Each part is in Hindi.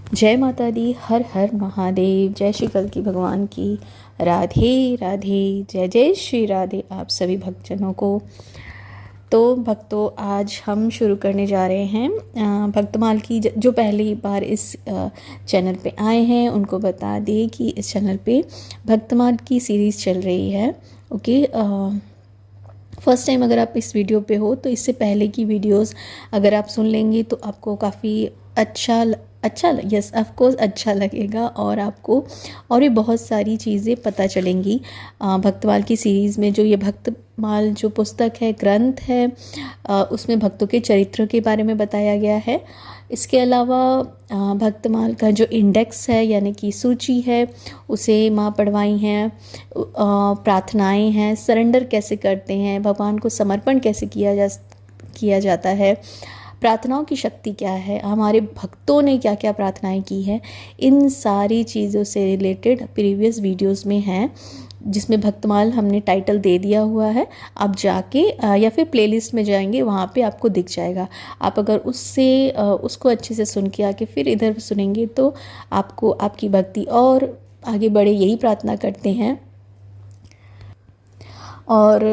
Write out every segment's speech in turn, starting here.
जय माता दी। हर हर महादेव। जय श्री कल्कि भगवान की। राधे राधे। जय जय श्री राधे आप सभी भक्तजनों को। तो भक्तों, आज हम शुरू करने जा रहे हैं भक्तमाल की। जो पहली बार इस चैनल पे आए हैं उनको बता दें कि इस चैनल पे भक्तमाल की सीरीज़ चल रही है। ओके, फर्स्ट टाइम अगर आप इस वीडियो पे हो तो इससे पहले की वीडियोस अगर आप सुन लेंगे तो आपको काफ़ी अच्छा यस ऑफ कोर्स अच्छा लगेगा और आपको और भी बहुत सारी चीज़ें पता चलेंगी। भक्तमाल की सीरीज़ में जो ये भक्तमाल जो पुस्तक है, ग्रंथ है, उसमें भक्तों के चरित्र के बारे में बताया गया है। इसके अलावा भक्तमाल का जो इंडेक्स है यानी कि सूची है उसे माँ पढ़वाई हैं। प्रार्थनाएं हैं, सरेंडर कैसे करते हैं, भगवान को समर्पण कैसे किया जाता है, प्रार्थनाओं की शक्ति क्या है, हमारे भक्तों ने क्या क्या प्रार्थनाएं की है, इन सारी चीज़ों से रिलेटेड प्रीवियस वीडियोस में हैं, जिसमें भक्तमाल हमने टाइटल दे दिया हुआ है। आप जाके या फिर प्लेलिस्ट में जाएंगे, वहाँ पे आपको दिख जाएगा। आप अगर उसको अच्छे से सुन के आके फिर इधर सुनेंगे तो आपको आपकी भक्ति और आगे बढ़े, यही प्रार्थना करते हैं। और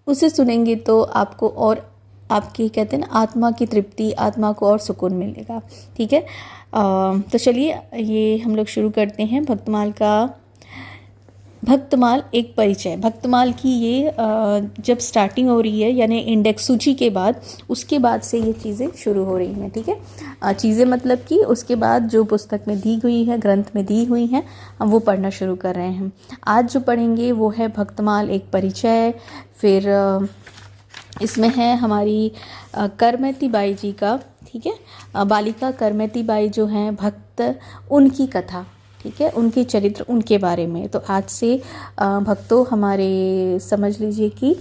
उसे सुनेंगे तो आपको और आपकी कहते हैं ना आत्मा की तृप्ति, आत्मा को और सुकून मिलेगा। ठीक है, तो चलिए ये हम लोग शुरू करते हैं भक्तमाल एक परिचय। भक्तमाल की ये जब स्टार्टिंग हो रही है यानी इंडेक्स सूची के बाद, उसके बाद से ये चीज़ें शुरू हो रही हैं। ठीक है, चीज़ें मतलब कि उसके बाद जो पुस्तक में दी हुई है, ग्रंथ में दी हुई हैं, हम वो पढ़ना शुरू कर रहे हैं। आज जो पढ़ेंगे वो है भक्तमाल एक परिचय। फिर इसमें है हमारी करमैती बाई जी का, ठीक है, बालिका करमैती बाई जो हैं भक्त, उनकी कथा, ठीक है, उनके चरित्र, उनके बारे में। तो आज से भक्तों हमारे समझ लीजिए कि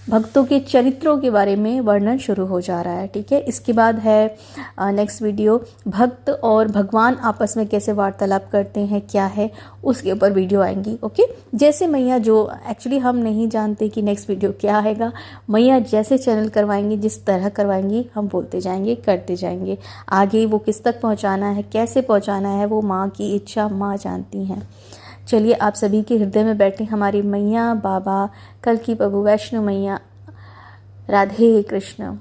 भक्तों के चरित्रों के बारे में वर्णन शुरू हो जा रहा है। ठीक है, इसके बाद है नेक्स्ट वीडियो भक्त और भगवान आपस में कैसे वार्तालाप करते हैं, क्या है, उसके ऊपर वीडियो आएंगी। ओके, जैसे मैया जो एक्चुअली हम नहीं जानते कि नेक्स्ट वीडियो क्या आएगा, मैया जैसे चैनल करवाएंगी, जिस तरह करवाएंगी, हम बोलते जाएंगे, करते जाएंगे। आगे वो किस तक पहुँचाना है, कैसे पहुँचाना है, वो माँ की इच्छा, माँ जानती हैं। चलिए, आप सभी के हृदय में बैठे हमारी मैया, बाबा, कल्कि प्रभु, वैष्णो मैया, राधे कृष्ण,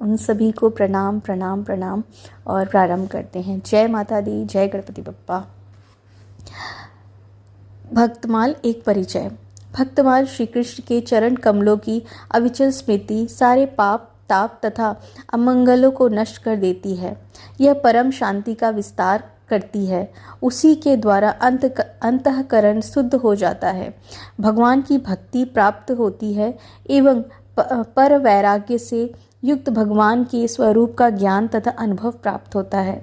उन सभी को प्रणाम प्रणाम प्रणाम और प्रारंभ करते हैं। जय माता दी, जय गणपति बप्पा। भक्तमाल एक परिचय। भक्तमाल श्री कृष्ण के चरण कमलों की अविचल स्मृति सारे पाप, ताप तथा अमंगलों को नष्ट कर देती है। यह परम शांति का विस्तार करती है। उसी के द्वारा अंतःकरण शुद्ध हो जाता है, भगवान की भक्ति प्राप्त होती है एवं पर वैराग्य से युक्त भगवान के स्वरूप का ज्ञान तथा अनुभव प्राप्त होता है।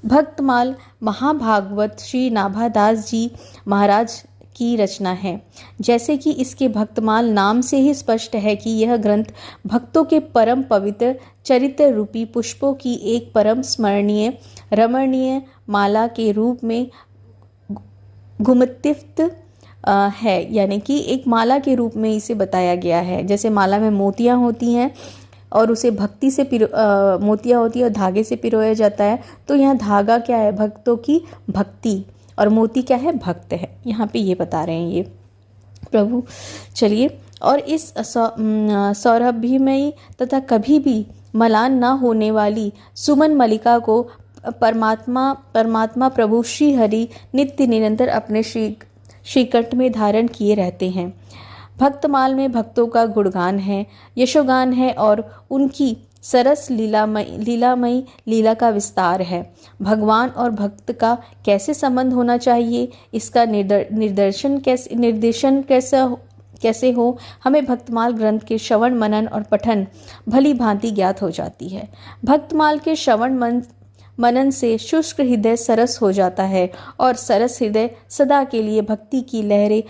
भक्तमाल महाभागवत श्री नाभादास जी महाराज की रचना है। जैसे कि इसके भक्तमाल नाम से ही स्पष्ट है कि यह ग्रंथ भक्तों के परम पवित्र चरित्र रूपी पुष्पों की एक परम स्मरणीय रमणीय माला के रूप में घुमतिफ्त है, यानी कि एक माला के रूप में इसे बताया गया है। जैसे माला में मोतियां होती हैं और उसे भक्ति से मोतियां होती है और धागे से पिरोया जाता है, तो यहाँ धागा क्या है, भक्तों की भक्ति, और मोती क्या है, भक्त है। यहाँ पे ये बता रहे हैं ये प्रभु। चलिए, और इस सौरभीमयी तथा कभी भी मलान न होने वाली सुमन मलिका को परमात्मा प्रभु श्री हरि नित्य निरंतर अपने श्रीकंठ में धारण किए रहते हैं। भक्तमाल में भक्तों का गुणगान है, यशोगान है और उनकी सरस लीलामयी लीला का विस्तार है। भगवान और भक्त का कैसे संबंध होना चाहिए, इसका निर्देशन कैसे हो, हमें भक्तमाल ग्रंथ के श्रवण मनन और पठन भली भांति ज्ञात हो जाती है। भक्तमाल के श्रवण मनन से शुष्क हृदय सरस हो जाता है और सरस हृदय सदा के लिए भक्ति की लहरें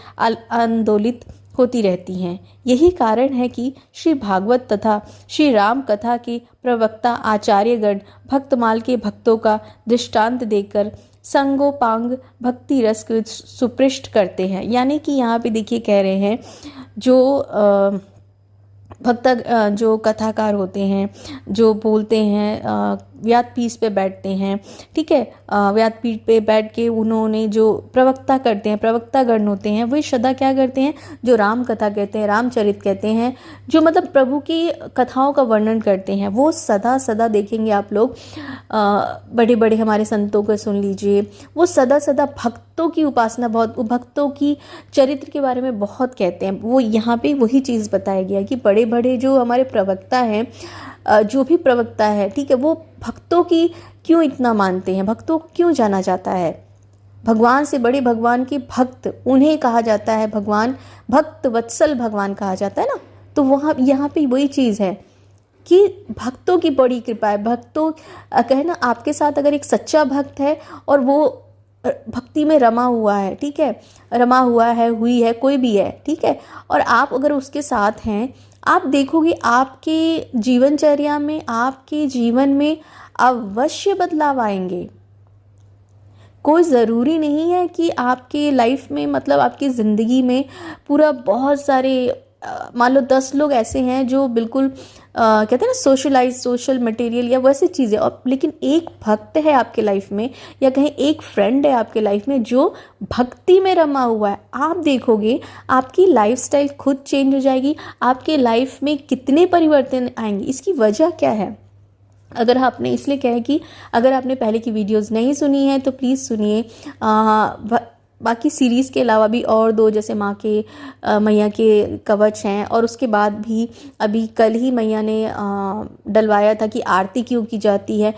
आंदोलित होती रहती हैं। यही कारण है कि श्री भागवत तथा श्री राम कथा के प्रवक्ता आचार्यगण भक्तमाल के भक्तों का दृष्टांत देकर संगोपांग भक्ति रस को सुपृष्ट करते हैं। यानी कि यहाँ पे देखिए कह रहे हैं जो कथाकार होते हैं, जो बोलते हैं व्यासपीठ पे बैठते हैं, ठीक है, व्यासपीठ पे बैठ के उन्होंने जो प्रवक्ता करते हैं, प्रवक्तागण होते हैं, वही सदा क्या करते हैं, जो राम कथा कहते हैं, रामचरित कहते हैं, जो मतलब प्रभु की कथाओं का वर्णन करते हैं, वो सदा सदा देखेंगे आप लोग, बड़े बड़े हमारे संतों को सुन लीजिए, वो सदा सदा भक्तों की उपासना, बहुत भक्तों की चरित्र के बारे में बहुत कहते हैं। वो यहाँ पे वही चीज़ बताया गया कि बड़े बड़े जो हमारे प्रवक्ता हैं, जो भी प्रवक्ता है, ठीक है, वो भक्तों की क्यों इतना मानते हैं, भक्तों को क्यों जाना जाता है, भगवान से बड़े भगवान के भक्त उन्हें कहा जाता है, भगवान भक्त वत्सल भगवान कहा जाता है ना। तो वहाँ यहाँ पे वही चीज़ है कि भक्तों की बड़ी कृपा है। भक्तों कहे ना, आपके साथ अगर एक सच्चा भक्त है और वो भक्ति में रमा हुआ है, ठीक है, रमा हुआ है, हुई है, कोई भी है, ठीक है, और आप अगर उसके साथ हैं, आप देखोगे आपके जीवनचर्या में, आपके जीवन में अवश्य बदलाव आएंगे। कोई ज़रूरी नहीं है कि आपके लाइफ में, मतलब आपकी ज़िंदगी में पूरा बहुत सारे मान लो 10 लोग ऐसे हैं जो बिल्कुल कहते हैं ना सोशलाइज, सोशल मटेरियल या वैसी चीज़ें, और लेकिन एक भक्त है आपके लाइफ में, या कहीं एक फ्रेंड है आपके लाइफ में जो भक्ति में रमा हुआ है, आप देखोगे आपकी लाइफस्टाइल खुद चेंज हो जाएगी, आपके लाइफ में कितने परिवर्तन आएंगे। इसकी वजह क्या है? अगर आपने, इसलिए क्या है कि अगर आपने पहले की वीडियोस नहीं सुनी है तो प्लीज़ सुनिए। बाकी सीरीज़ के अलावा भी और 2 जैसे माँ के मैया के कवच हैं, और उसके बाद भी अभी कल ही मैया ने डलवाया था कि आरती क्यों की जाती है।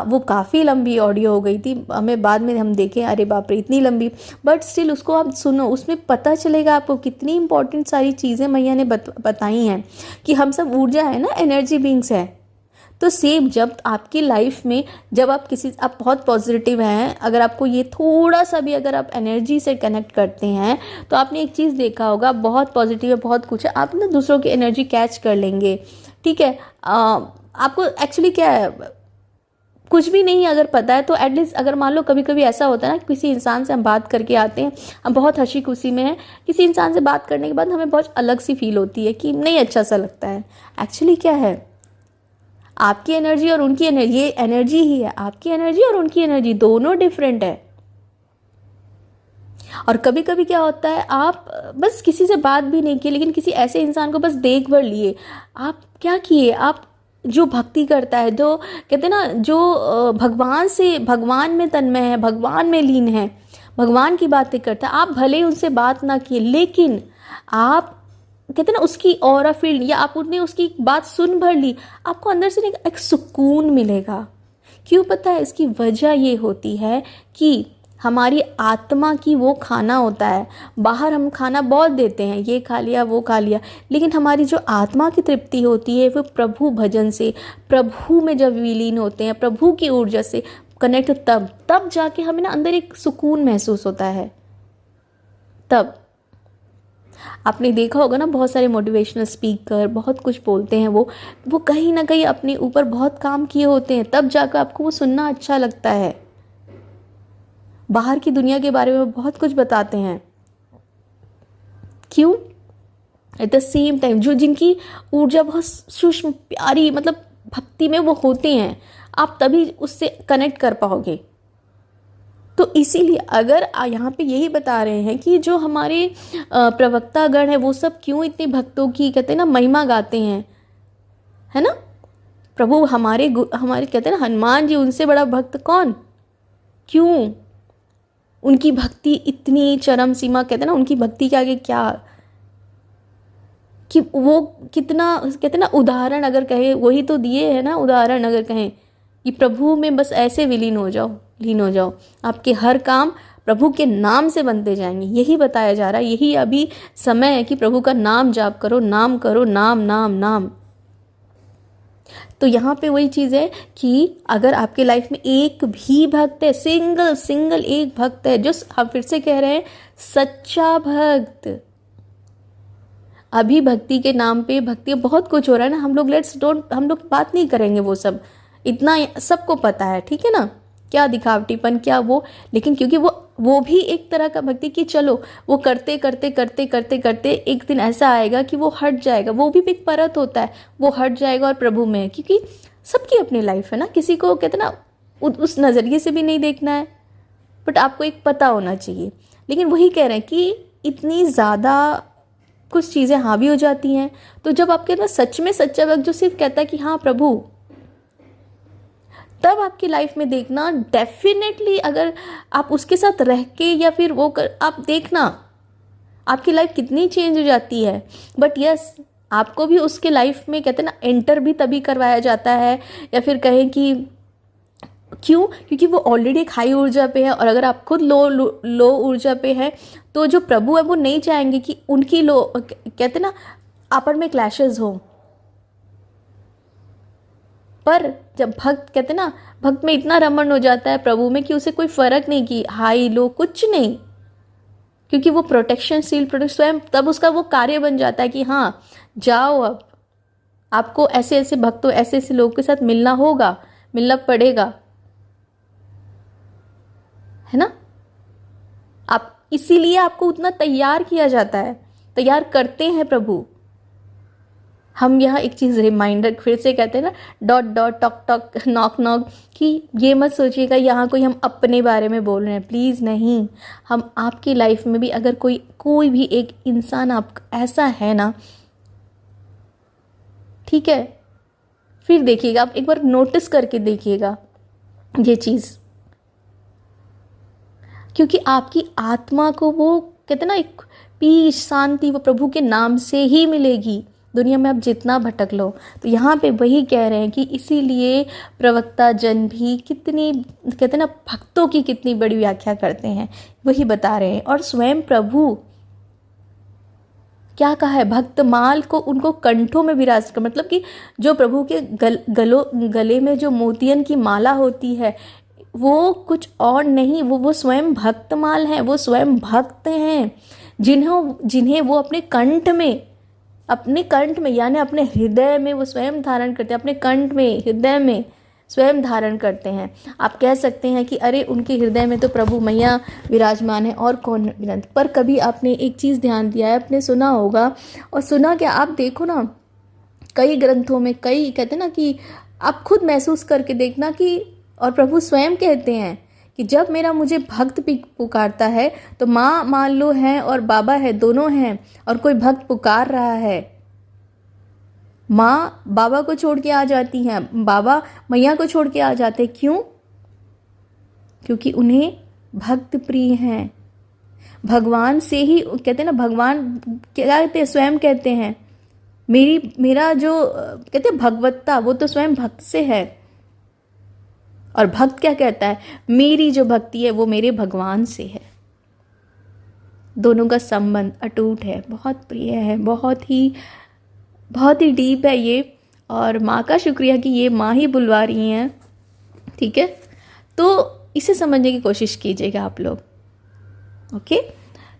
वो काफ़ी लंबी ऑडियो हो गई थी, हमें बाद में हम देखें अरे बाप रे इतनी लंबी, बट स्टिल उसको आप सुनो, उसमें पता चलेगा आपको कितनी इंपॉर्टेंट सारी चीज़ें मैया ने बताई हैं कि हम सब ऊर्जा है ना, एनर्जी बींग्स है। तो सेम जब आपकी लाइफ में, जब आप बहुत पॉजिटिव हैं, अगर आपको ये थोड़ा सा भी अगर आप एनर्जी से कनेक्ट करते हैं, तो आपने एक चीज़ देखा होगा, बहुत पॉजिटिव है, बहुत कुछ है, आप ना दूसरों की एनर्जी कैच कर लेंगे, ठीक है। आपको एक्चुअली क्या है, कुछ भी नहीं अगर पता है तो एटलीस्ट, अगर मान लो कभी कभी ऐसा होता है ना, किसी इंसान से हम बात करके आते हैं, हम बहुत हंसी खुशी में हैं, किसी इंसान से बात करने के बाद हमें बहुत अलग सी फील होती है कि नहीं अच्छा सा लगता है। एक्चुअली क्या है, आपकी एनर्जी और उनकी एनर्जी, ये एनर्जी ही है, आपकी एनर्जी और उनकी एनर्जी दोनों डिफरेंट है। और कभी कभी क्या होता है, आप बस किसी से बात भी नहीं की, लेकिन किसी ऐसे इंसान को बस देख भर लिए, आप क्या किए, आप जो भक्ति करता है, जो कहते हैं ना, जो भगवान से, भगवान में तन्मय है, भगवान में लीन है, भगवान की बातें करता है, आप भले ही उनसे बात ना किए, लेकिन आप कहते हैं ना उसकी ऑरा फील्ड, या आप उन्हें उसकी बात सुन भर ली, आपको अंदर से एक सुकून मिलेगा। क्यों पता है? इसकी वजह ये होती है कि हमारी आत्मा की वो खाना होता है, बाहर हम खाना बहुत देते हैं, ये खा लिया वो खा लिया, लेकिन हमारी जो आत्मा की तृप्ति होती है वो प्रभु भजन से, प्रभु में जब विलीन होते हैं, प्रभु की ऊर्जा से कनेक्ट, तब जाके हमें ना अंदर एक सुकून महसूस होता है। तब आपने देखा होगा ना, बहुत सारे मोटिवेशनल स्पीकर बहुत कुछ बोलते हैं, वो कहीं ना कहीं अपने ऊपर बहुत काम किए होते हैं, तब जाकर आपको वो सुनना अच्छा लगता है। बाहर की दुनिया के बारे में बहुत कुछ बताते हैं, क्यों? एट द सेम टाइम जो जिनकी ऊर्जा बहुत सूक्ष्म प्यारी, मतलब भक्ति में वो होते हैं, आप तभी उससे कनेक्ट कर पाओगे। तो इसीलिए अगर यहाँ पे यही बता रहे हैं कि जो हमारे प्रवक्तागण हैं वो सब क्यों इतने भक्तों की, कहते हैं ना, महिमा गाते हैं, है ना। प्रभु हमारे कहते हैं ना, हनुमान जी, उनसे बड़ा भक्त कौन? क्यों? उनकी भक्ति इतनी चरम सीमा, कहते हैं ना, उनकी भक्ति के आगे क्या, कि वो कितना, कहते हैं ना, उदाहरण अगर कहे, वही तो दिए है ना उदाहरण, अगर कहें कि प्रभु में बस ऐसे विलीन हो जाओ, लीन हो जाओ, आपके हर काम प्रभु के नाम से बनते जाएंगे। यही बताया जा रहा है, यही अभी समय है कि प्रभु का नाम जाप करो, नाम करो, नाम नाम नाम। तो यहाँ पे वही चीज़ है कि अगर आपके लाइफ में एक भी भक्त है, सिंगल एक भक्त है, जो हम फिर से कह रहे हैं, सच्चा भक्त, अभी भक्ति के नाम पे, भक्ति बहुत कुछ हो रहा है ना, हम लोग बात नहीं करेंगे, वो सब इतना सबको पता है, ठीक है ना, क्या दिखावटीपन, क्या वो, लेकिन क्योंकि वो भी एक तरह का भक्ति कि चलो वो करते करते करते करते करते एक दिन ऐसा आएगा कि वो हट जाएगा, वो भी एक परत होता है, वो हट जाएगा और प्रभु में है, क्योंकि सबकी अपनी लाइफ है ना, किसी को कहते ना उस नज़रिए से भी नहीं देखना है, बट आपको एक पता होना चाहिए। लेकिन वही कह रहे हैं कि इतनी ज़्यादा कुछ चीज़ें हावी हो जाती हैं, तो जब आपके ना सच में सच्चा भक्त जो सिर्फ कहता है कि हाँ प्रभु, तब आपकी लाइफ में देखना डेफिनेटली, अगर आप उसके साथ रह के या फिर आप देखना आपकी लाइफ कितनी चेंज हो जाती है। बट यस, आपको भी उसके लाइफ में कहते हैं ना एंटर भी तभी करवाया जाता है, या फिर कहें कि क्यों, क्योंकि वो ऑलरेडी एक हाई ऊर्जा पे है, और अगर आप खुद लो ऊर्जा पे है, तो जो प्रभु है वो नहीं चाहेंगे कि उनकी कहते ना आपस में क्लैशेस हो। पर जब भक्त कहते ना, भक्त में इतना रमण हो जाता है प्रभु में कि उसे कोई फर्क नहीं कि हाई लो कुछ नहीं, क्योंकि वो प्रोटेक्शन शील प्रोटेक्ट स्वयं, तब उसका वो कार्य बन जाता है कि हाँ जाओ, अब आपको ऐसे ऐसे भक्तों, ऐसे ऐसे लोगों के साथ मिलना होगा, मिलना पड़ेगा, है ना। आप इसीलिए आपको उतना तैयार किया जाता है, तैयार करते हैं प्रभु। हम यहाँ एक चीज़ रिमाइंडर फिर से कहते हैं ना, dot dot talk talk knock knock, कि ये मत सोचिएगा यहाँ कोई हम अपने बारे में बोल रहे हैं, प्लीज़ नहीं। हम आपकी लाइफ में भी अगर कोई भी एक इंसान आप ऐसा है ना, ठीक है, फिर देखिएगा, आप एक बार नोटिस करके देखिएगा ये चीज़, क्योंकि आपकी आत्मा को वो कहते ना एक पीस शांति वो प्रभु के नाम से ही मिलेगी। दुनिया में आप जितना भटक लो, तो यहाँ पे वही कह रहे हैं कि इसीलिए प्रवक्ता जन भी कितनी कहते ना भक्तों की कितनी बड़ी व्याख्या करते हैं, वही बता रहे हैं। और स्वयं प्रभु क्या कहा है, भक्तमाल को उनको कंठों में विराज कर, मतलब कि जो प्रभु के गले में जो मोतियन की माला होती है, वो कुछ और नहीं, वो स्वयं भक्तमाल है, वो स्वयं भक्त हैं, जिन्हें वो अपने कंठ में यानी अपने हृदय में वो स्वयं धारण करते हैं, अपने कंठ में हृदय में स्वयं धारण करते हैं। आप कह सकते हैं कि अरे उनके हृदय में तो प्रभु मैया विराजमान है, और कौन विराज। पर कभी आपने एक चीज़ ध्यान दिया है, आपने सुना होगा, और सुना क्या, आप देखो ना कई ग्रंथों में, कई कहते ना कि आप खुद महसूस करके देखना कि, और प्रभु स्वयं कहते हैं कि जब मेरा मुझे भक्त पुकारता है, तो माँ मान लो है और बाबा है, दोनों हैं, और कोई भक्त पुकार रहा है, माँ बाबा को छोड़ के आ जाती हैं, बाबा मैया को छोड़ के आ जाते, क्यों? क्योंकि उन्हें भक्त प्रिय हैं। भगवान से ही कहते हैं ना, भगवान क्या कहते हैं, स्वयं कहते हैं मेरा जो कहते हैं भगवत्ता, वो तो स्वयं भक्त से है। और भक्त क्या कहता है, मेरी जो भक्ति है वो मेरे भगवान से है। दोनों का संबंध अटूट है, बहुत प्रिय है, बहुत ही डीप है ये। और माँ का शुक्रिया कि ये माँ ही बुलवा रही हैं, ठीक है। तो इसे समझने की कोशिश कीजिएगा आप लोग, ओके।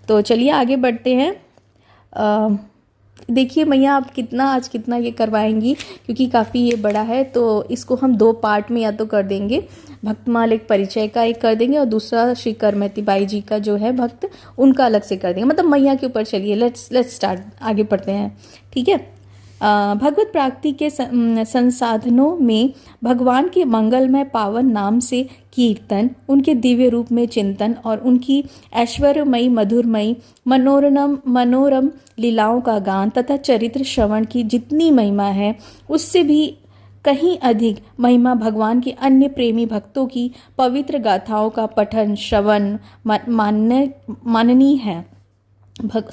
तो चलिए आगे बढ़ते हैं। देखिए मैया आप आज कितना ये करवाएंगी, क्योंकि काफ़ी ये बड़ा है, तो इसको हम 2 पार्ट में या तो कर देंगे। भक्तमाल एक परिचय का एक कर देंगे, और दूसरा श्री करमती बाई जी का जो है भक्त, उनका अलग से कर देंगे, मतलब मैया के ऊपर। चलिए लेट्स स्टार्ट, आगे पढ़ते हैं, ठीक है। भगवत प्राप्ति के संसाधनों में भगवान के मंगलमय पावन नाम से कीर्तन, उनके दिव्य रूप में चिंतन, और उनकी ऐश्वर्यमयी मधुरमयी मनोरम लीलाओं का गान तथा चरित्र श्रवण की जितनी महिमा है, उससे भी कहीं अधिक महिमा भगवान के अन्य प्रेमी भक्तों की पवित्र गाथाओं का पठन श्रवण माननीय है।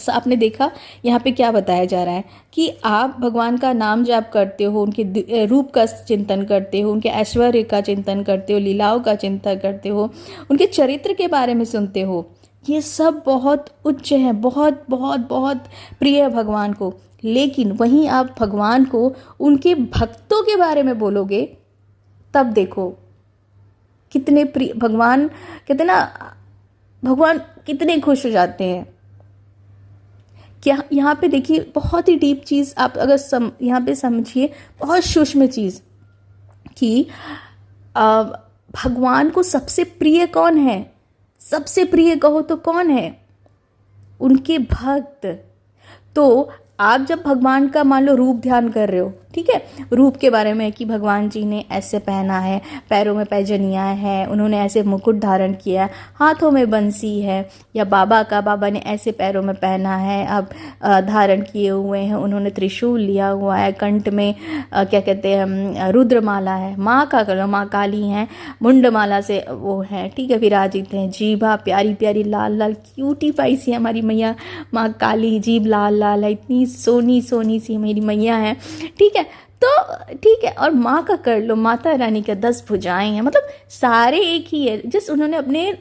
आपने देखा यहाँ पे क्या बताया जा रहा है कि आप भगवान का नाम जाप करते हो, उनके रूप का चिंतन करते हो, उनके ऐश्वर्य का चिंतन करते हो, लीलाओं का चिंतन करते हो, उनके चरित्र के बारे में सुनते हो। ये सब बहुत उच्च है, बहुत बहुत बहुत प्रिय है भगवान को। लेकिन वहीं आप भगवान को उनके भक्तों के बारे में बोलोगे, तब देखो कितने प्रिय भगवान, कहते ना भगवान कितने खुश हो जाते हैं। क्या यहाँ पे देखिए बहुत ही डीप चीज़ आप अगर यहाँ पे समझिए, बहुत सूक्ष्म चीज़ कि भगवान को सबसे प्रिय कौन है, सबसे प्रिय कहो तो कौन है, उनके भक्त। तो आप जब भगवान का मान लो रूप ध्यान कर रहे हो, ठीक है, रूप के बारे में कि भगवान जी ने ऐसे पहना है, पैरों में पैजनियाँ हैं, उन्होंने ऐसे मुकुट धारण किया है, हाथों में बंसी है, या बाबा ने ऐसे पैरों में पहना है, अब धारण किए हुए हैं, उन्होंने त्रिशूल लिया हुआ है, कंठ में क्या कहते हैं रुद्रमाला है, माँ का करो, माँ काली हैं, मुंडमाला से वो है, ठीक है, विराजित हैं, जीभा प्यारी प्यारी लाल लाल क्यूटीफाई सी हमारी मैया माँ काली, जीभ लाल लाल है, इतनी सोनी सोनी सी मेरी मैया है, ठीक है। तो ठीक है, और माँ का कर लो, माता रानी का 10 भुजाएं हैं, मतलब सारे एक ही है, जिस उन्होंने अपने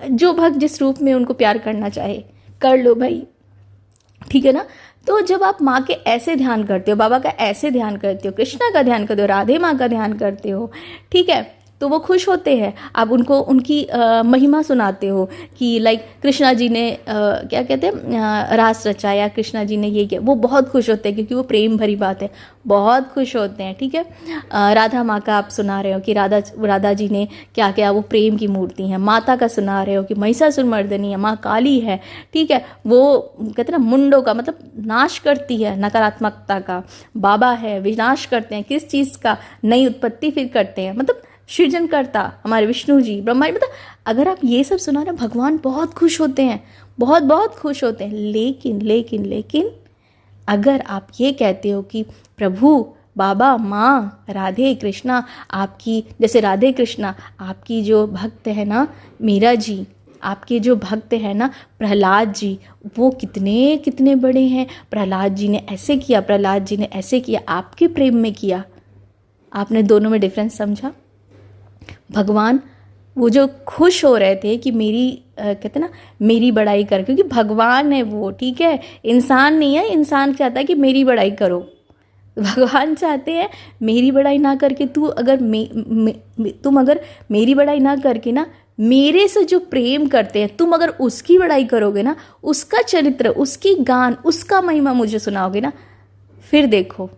जो भक्त जिस रूप में उनको प्यार करना चाहे कर लो भाई, ठीक है ना। तो जब आप माँ के ऐसे ध्यान करते हो, बाबा का ऐसे ध्यान करते हो, कृष्णा का ध्यान करते हो, राधे माँ का ध्यान करते हो, ठीक है, तो वो खुश होते हैं। आप उनको उनकी महिमा सुनाते हो कि लाइक कृष्णा जी ने क्या कहते हैं रास रचाया, कृष्णा जी ने ये किया, वो बहुत खुश होते हैं क्योंकि वो प्रेम भरी बात है, बहुत खुश होते हैं, ठीक है। राधा माँ का आप सुना रहे हो कि राधा जी ने क्या क्या, वो प्रेम की मूर्ति है। माता का सुना रहे हो कि महिषासुर मर्दनी है, माँ काली है, ठीक है, वो कहते हैं ना मुंडों का मतलब नाश करती है नकारात्मकता का, बाबा है विनाश करते हैं किस चीज़ का, नई उत्पत्ति फिर करते हैं, मतलब सृजन करता हमारे विष्णु जी ब्रह्मा जी, मतलब अगर आप ये सब सुना रहे, भगवान बहुत खुश होते हैं, बहुत बहुत खुश होते हैं। लेकिन लेकिन लेकिन अगर आप ये कहते हो कि प्रभु बाबा माँ राधे कृष्णा आपकी, जैसे राधे कृष्णा आपकी जो भक्त है ना मीरा जी, आपके जो भक्त हैं ना प्रहलाद जी, वो कितने कितने बड़े हैं, प्रहलाद जी ने ऐसे किया, प्रहलाद जी ने ऐसे किया, आपके प्रेम में किया। आपने दोनों में डिफरेंस समझा? भगवान वो जो खुश हो रहे थे कि मेरी कहते ना मेरी बड़ाई कर, क्योंकि भगवान है वो, ठीक है, इंसान नहीं है। इंसान चाहता है कि मेरी बड़ाई करो, भगवान चाहते हैं मेरी बड़ाई ना करके तू अगर तुम अगर मेरी बड़ाई ना करके ना मेरे से जो प्रेम करते हैं तुम अगर उसकी बड़ाई करोगे ना, उसका चरित्र, उसकी गान, उसका महिमा मुझे सुनाओगे ना, फिर देखो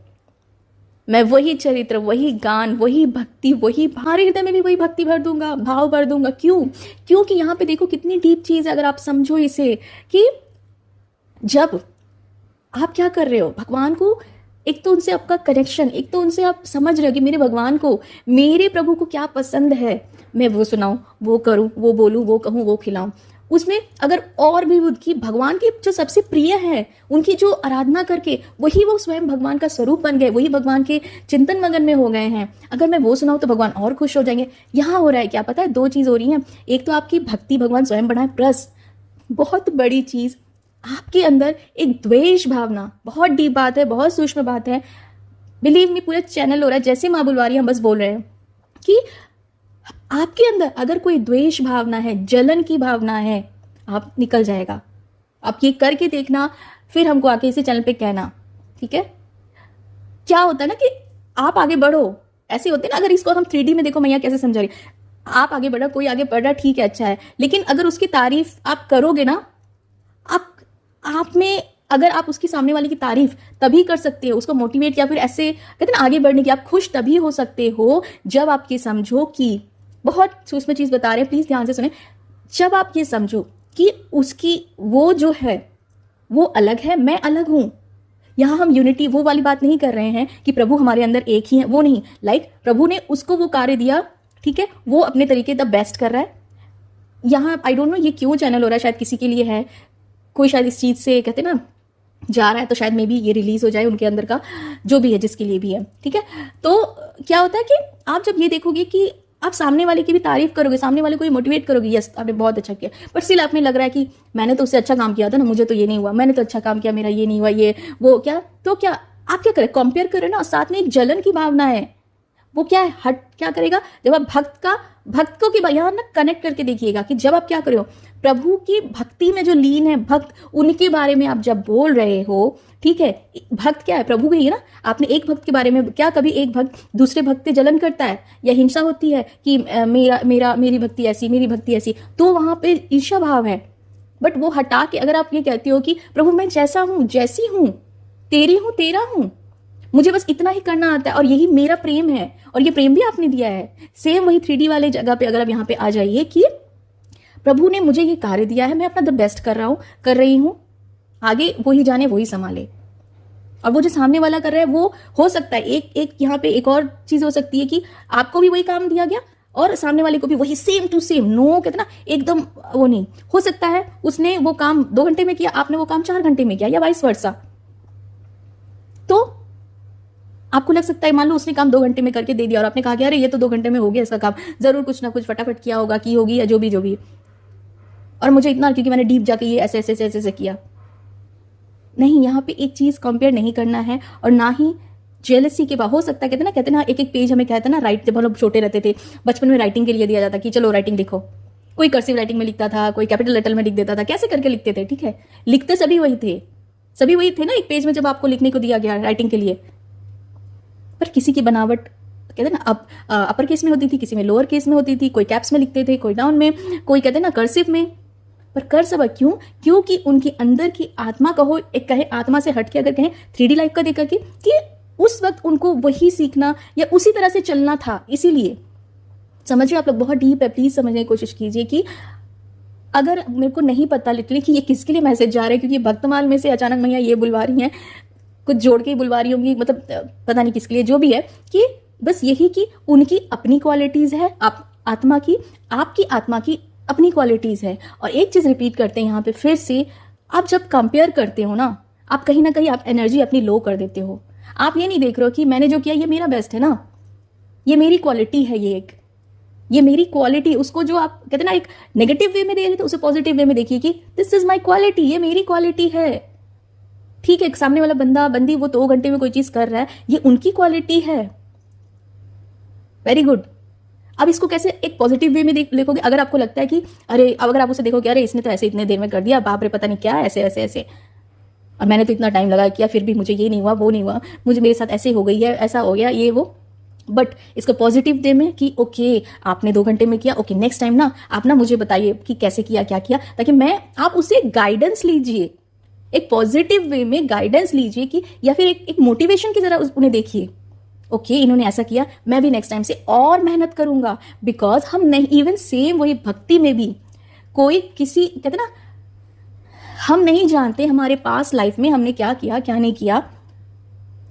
मैं वही चरित्र, वही गान, वही भक्ति, वही हमारे हृदय में भी वही भक्ति भर दूंगा, भाव भर दूंगा। क्यों? क्योंकि यहाँ पे देखो कितनी डीप चीज़ है, अगर आप समझो इसे, कि जब आप क्या कर रहे हो भगवान को, एक तो उनसे आपका कनेक्शन, एक तो उनसे आप समझ रहे हो कि मेरे भगवान को, मेरे प्रभु को क्या पसंद है, मैं वो सुनाऊं, वो करूं, वो बोलूं, वो कहूं, वो खिलाऊं। उसमें अगर और भी उनकी भगवान की जो सबसे प्रिय है, उनकी जो आराधना करके वही वो स्वयं भगवान का स्वरूप बन गए, वही भगवान के चिंतन मगन में हो गए हैं, अगर मैं वो सुनाऊं तो भगवान और खुश हो जाएंगे। यहाँ हो रहा है क्या पता है, 2 चीज़ हो रही हैं। एक तो आपकी भक्ति भगवान स्वयं बढ़ाए, प्लस बहुत बड़ी चीज़ आपके अंदर एक द्वेष भावना, बहुत डीप बात है, बहुत सूक्ष्म बात है। बिलीव मी, पूरा चैनल हो रहा है, जैसे माँ बुलवा रही है हम बस बोल रहे हैं कि आपके अंदर अगर कोई द्वेष भावना है, जलन की भावना है, आप निकल जाएगा। आप ये करके देखना, फिर हमको आके इसी चैनल पे कहना, ठीक है। क्या होता है ना कि आप आगे बढ़ो, ऐसे होते हैं ना, अगर इसको हम 3D में देखो, मैया कैसे समझा रही, आप आगे बढ़ो, कोई आगे बढ़ रहा, ठीक है, अच्छा है, लेकिन अगर उसकी तारीफ आप करोगे ना, आप में अगर आप उसकी सामने वाले की तारीफ तभी कर सकते हो, उसको मोटिवेट या फिर ऐसे कहते हैं ना आगे बढ़ने की, आप खुश तभी हो सकते हो जब आप ये समझो कि, बहुत सूक्ष्म चीज़ बता रहे हैं, प्लीज़ ध्यान से सुने, जब आप ये समझो कि उसकी वो जो है वो अलग है, मैं अलग हूँ। यहाँ हम यूनिटी वो वाली बात नहीं कर रहे हैं कि प्रभु हमारे अंदर एक ही है, वो नहीं, लाइक प्रभु ने उसको वो कार्य दिया, ठीक है, वो अपने तरीके द बेस्ट कर रहा है। यहाँ आई डोंट नो ये क्यों चैनल हो रहा है, शायद किसी के लिए है, कोई शायद इस चीज़ से कहते ना जा रहा है, तो शायद मे बी ये रिलीज हो जाए उनके अंदर का, जो भी है, जिसके लिए भी है, ठीक है। तो क्या होता है कि आप जब ये देखोगे कि आप सामने वाले की भी तारीफ करोगे, सामने वाले को भी मोटिवेट करोगे, यस आपने बहुत अच्छा किया, बट स्टिल आपने लग रहा है कि मैंने तो उससे अच्छा काम किया था ना, मुझे तो ये नहीं हुआ, मैंने तो अच्छा काम किया, मेरा ये नहीं हुआ, ये वो क्या, तो क्या आप क्या करें, कंपेयर करें ना, साथ में एक जलन की भावना है, वो क्या है, हट क्या करेगा, जब आप भक्तों की यहाँ ना कनेक्ट करके देखिएगा कि जब आप क्या कर रहे हो, प्रभु की भक्ति में जो लीन है भक्त, उनके बारे में आप जब बोल रहे हो, ठीक है, भक्त क्या है, प्रभु ही है ना। आपने एक भक्त के बारे में, क्या कभी एक भक्त दूसरे भक्त से जलन करता है या हिंसा होती है कि मेरी भक्ति ऐसी, मेरी भक्ति ऐसी, तो वहां पे ईर्ष्या भाव है। बट वो हटा के अगर आप ये कहते हो कि प्रभु मैं जैसा हूं, जैसी हूं, तेरी हूं, तेरा हूं, मुझे बस इतना ही करना आता है और यही मेरा प्रेम है, और ये प्रेम भी आपने दिया है, सेम वही 3D वाले जगह पे अगर आप यहाँ पे आ जाइए कि प्रभु ने मुझे ये कार्य दिया है, मैं अपना द बेस्ट कर रहा हूँ, कर रही हूँ, आगे वही जाने वही संभाले, और वो जो सामने वाला कर रहा है वो हो सकता है एक यहाँ पे एक और चीज हो सकती है कि आपको भी वही काम दिया गया और सामने वाले को भी वही सेम टू सेम, नो कहते ना एकदम वो नहीं हो सकता है। उसने वो काम 2 घंटे में किया, आपने वो काम 4 घंटे में किया, या वाइस वर्सा। तो आपको लग सकता है, मान लो उसने काम 2 घंटे में करके दे दिया और आपने कहा कि अरे ये तो 2 घंटे में हो गया इसका काम, जरूर कुछ ना कुछ फटाफट किया होगा, की होगी, या जो भी, और मुझे इतना क्योंकि मैंने डीप जाके ये ऐसे ऐसे ऐसे ऐसे किया। नहीं, यहाँ पे एक चीज कंपेयर नहीं करना है, और ना ही जेलसी के बाद हो सकता है कहते ना एक पेज हमें कहते ना राइट, जब हम लोग छोटे रहते थे बचपन में राइटिंग के लिए दिया जाता कि चलो राइटिंग लिखो, कोई कर्सिव राइटिंग में लिखता था, कोई कैपिटल लेटर में लिख देता था, कैसे करके लिखते थे, ठीक है, लिखते सभी वही थे ना एक पेज में जब आपको लिखने को दिया गया राइटिंग के लिए। पर किसी की बनावट कहते ना अब अपर केस में होती थी, किसी में लोअर केस में होती थी, कोई कैप्स में लिखते थे, कोई डाउन में, कोई कहते ना कर्सिव में। पर कर सब क्यों? क्योंकि उनकी अंदर की आत्मा कहो, एक कहे आत्मा से हट के अगर कहें 3D लाइफ का देखा कि उस वक्त उनको वही सीखना या उसी तरह से चलना था। इसीलिए समझिए, आप लोग बहुत डीप है, प्लीज समझने की कोशिश कीजिए कि अगर मेरे को नहीं पता लिटरली कि ये किसके लिए मैसेज जा रहा है, क्योंकि भक्तमाल में से अचानक मैया ये बुलवा रही हैं, कुछ जोड़ के ही बुलवा रही होंगी, मतलब पता नहीं किसके लिए, जो भी है, कि बस यही कि उनकी अपनी क्वालिटीज है, आप आत्मा की, आपकी आत्मा की अपनी क्वालिटीज है। और एक चीज रिपीट करते हैं यहाँ पे फिर से, आप जब कंपेयर करते हो ना, आप कहीं ना कहीं आप एनर्जी अपनी लो कर देते हो। आप ये नहीं देख रहे हो कि मैंने जो किया ये मेरा बेस्ट है ना, ये मेरी क्वालिटी है, ये मेरी क्वालिटी। उसको जो आप कहते ना एक नेगेटिव वे में दे रहे थे, उसे पॉजिटिव वे में देखिए कि दिस इज माई क्वालिटी, ये मेरी क्वालिटी है। ठीक है, सामने वाला बंदा बंदी वो 2 घंटे में कोई चीज कर रहा है, ये उनकी क्वालिटी है, वेरी गुड। अब इसको कैसे एक पॉजिटिव वे में देखोगे? अगर आपको लगता है कि अरे, अब अगर आप उसे देखोगे अरे इसने तो ऐसे इतने देर में कर दिया, बाप रे पता नहीं क्या ऐसे ऐसे ऐसे, और मैंने तो इतना टाइम लगा किया फिर भी मुझे ये नहीं हुआ, वो नहीं हुआ, मुझे मेरे साथ ऐसे हो गई है, ऐसा हो गया, ये वो। बट इसको पॉजिटिव वे में कि ओके आपने 2 घंटे में किया, ओके नेक्स्ट टाइम ना आप ना मुझे बताइए कि कैसे किया, क्या किया, ताकि मैं, आप उससे गाइडेंस लीजिए, एक पॉजिटिव वे में गाइडेंस लीजिए कि, या फिर एक मोटिवेशन की तरह उन्हें देखिए, ओके इन्होंने ऐसा किया, मैं भी नेक्स्ट टाइम से और मेहनत करूंगा। बिकॉज हम नहीं, इवन सेम वही भक्ति में भी कोई किसी कहते ना, हम नहीं जानते हमारे पास लाइफ में हमने क्या किया क्या नहीं किया,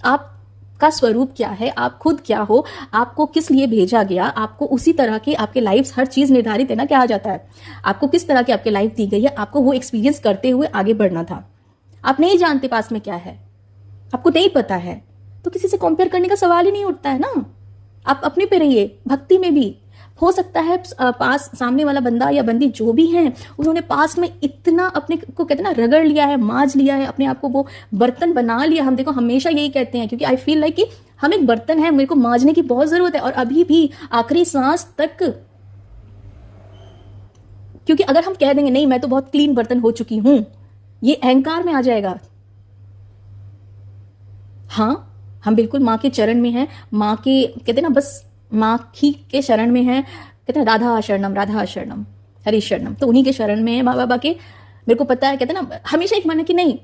आपका स्वरूप क्या है, आप खुद क्या हो, आपको किस लिए भेजा गया, आपको उसी तरह के आपके लाइफ, हर चीज निर्धारित है ना, क्या आ जाता है, आपको किस तरह की आपके लाइफ दी गई है, आपको वो एक्सपीरियंस करते हुए आगे बढ़ना था। आप नहीं जानते पास में क्या है, आपको नहीं पता है, तो किसी से कंपेयर करने का सवाल ही नहीं उठता है ना। आप अपने पे रहिए। भक्ति में भी हो सकता है पास सामने वाला बंदा या बंदी जो भी हैं, उन्होंने पास में इतना अपने को कहते ना रगड़ लिया है, माज लिया है, अपने आप को वो बर्तन बना लिया। हम देखो हमेशा यही कहते हैं, क्योंकि आई फील लाइक कि हम एक बर्तन है, मेरे को माजने की बहुत जरूरत है, और अभी भी आखिरी सांस तक। क्योंकि अगर हम कह देंगे नहीं मैं तो बहुत क्लीन बर्तन हो चुकी हूं, ये अहंकार में आ जाएगा। हाँ, हम बिल्कुल माँ के चरण में हैं, माँ के कहते ना बस माँ ही के शरण में हैं, कहते हैं राधा शरणम हरि शरणम, तो उन्हीं के शरण में है माँ बाबा के। मेरे को पता है कहते ना, हमेशा एक मन है कि नहीं,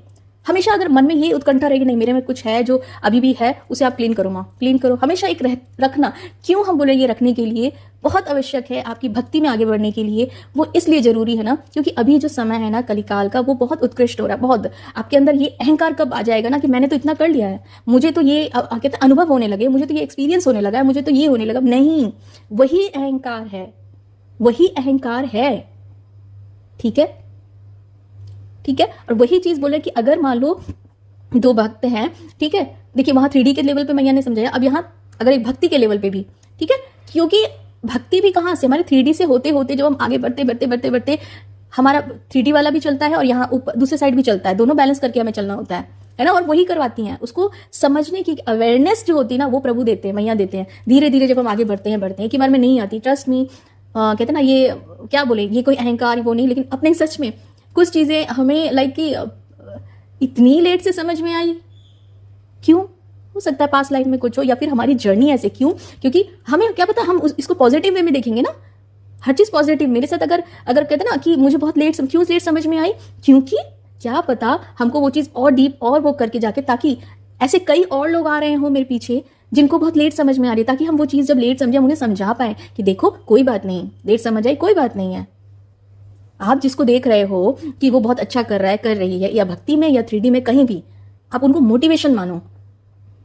हमेशा अगर मन में ये उत्कंठा रहेगी नहीं मेरे में कुछ है जो अभी भी है, उसे आप क्लीन करो माँ, क्लीन करो, हमेशा एक रखना। क्यों हम बोले ये रखने के लिए बहुत आवश्यक है, आपकी भक्ति में आगे बढ़ने के लिए वो इसलिए जरूरी है ना, क्योंकि अभी जो समय है ना कलिकाल का, वो बहुत उत्कृष्ट हो रहा है। बहुत आपके अंदर ये अहंकार कब आ जाएगा ना कि मैंने तो इतना कर लिया है, मुझे तो ये कहते अनुभव होने लगे, मुझे तो ये एक्सपीरियंस होने लगा है, मुझे तो ये होने लगा। नहीं, वही अहंकार है, वही अहंकार है। ठीक है, ठीक है। और वही चीज बोले कि अगर मान लो 2 भक्त हैं, ठीक है, देखिए वहां 3D के लेवल पे मैया ने समझाया, अब यहाँ अगर एक भक्ति के लेवल पे भी, ठीक है, क्योंकि भक्ति भी कहाँ से, हमारे 3D से होते होते जब हम आगे बढ़ते बढ़ते बढ़ते बढ़ते हमारा 3D वाला भी चलता है और यहाँ ऊपर दूसरे साइड भी चलता है, दोनों बैलेंस करके हमें चलना होता है ना। और वही करवाती हैं, उसको समझने की अवेयरनेस जो होती है ना, वो प्रभु देते हैं, मैया देते हैं। धीरे धीरे जब हम आगे बढ़ते हैं एक ही बार में नहीं आती, ट्रस्ट मी। कहते ना ये क्या बोले, ये कोई अहंकार वो नहीं, लेकिन अपने सच में कुछ चीजें हमें लाइक कि इतनी लेट से समझ में आई। क्यों? हो सकता है पास लाइफ में कुछ हो, या फिर हमारी जर्नी ऐसे क्यों, क्योंकि हमें क्या पता, हम इसको पॉजिटिव वे में देखेंगे ना, हर चीज पॉजिटिव। मेरे साथ अगर कहते ना कि मुझे बहुत क्यों लेट समझ में आई, क्योंकि क्या पता हमको वो चीज और डीप और वो करके जाके, ताकि ऐसे कई और लोग आ रहे हो मेरे पीछे जिनको बहुत लेट समझ में आ रही है, ताकि हम वो चीज जब लेट समझे हम उन्हें समझा पाए कि देखो कोई बात नहीं, लेट समझ आई कोई बात नहीं है। आप जिसको देख रहे हो कि वो बहुत अच्छा कर रहा है, कर रही है, या भक्ति में या 3D में कहीं भी, आप उनको मोटिवेशन मानो।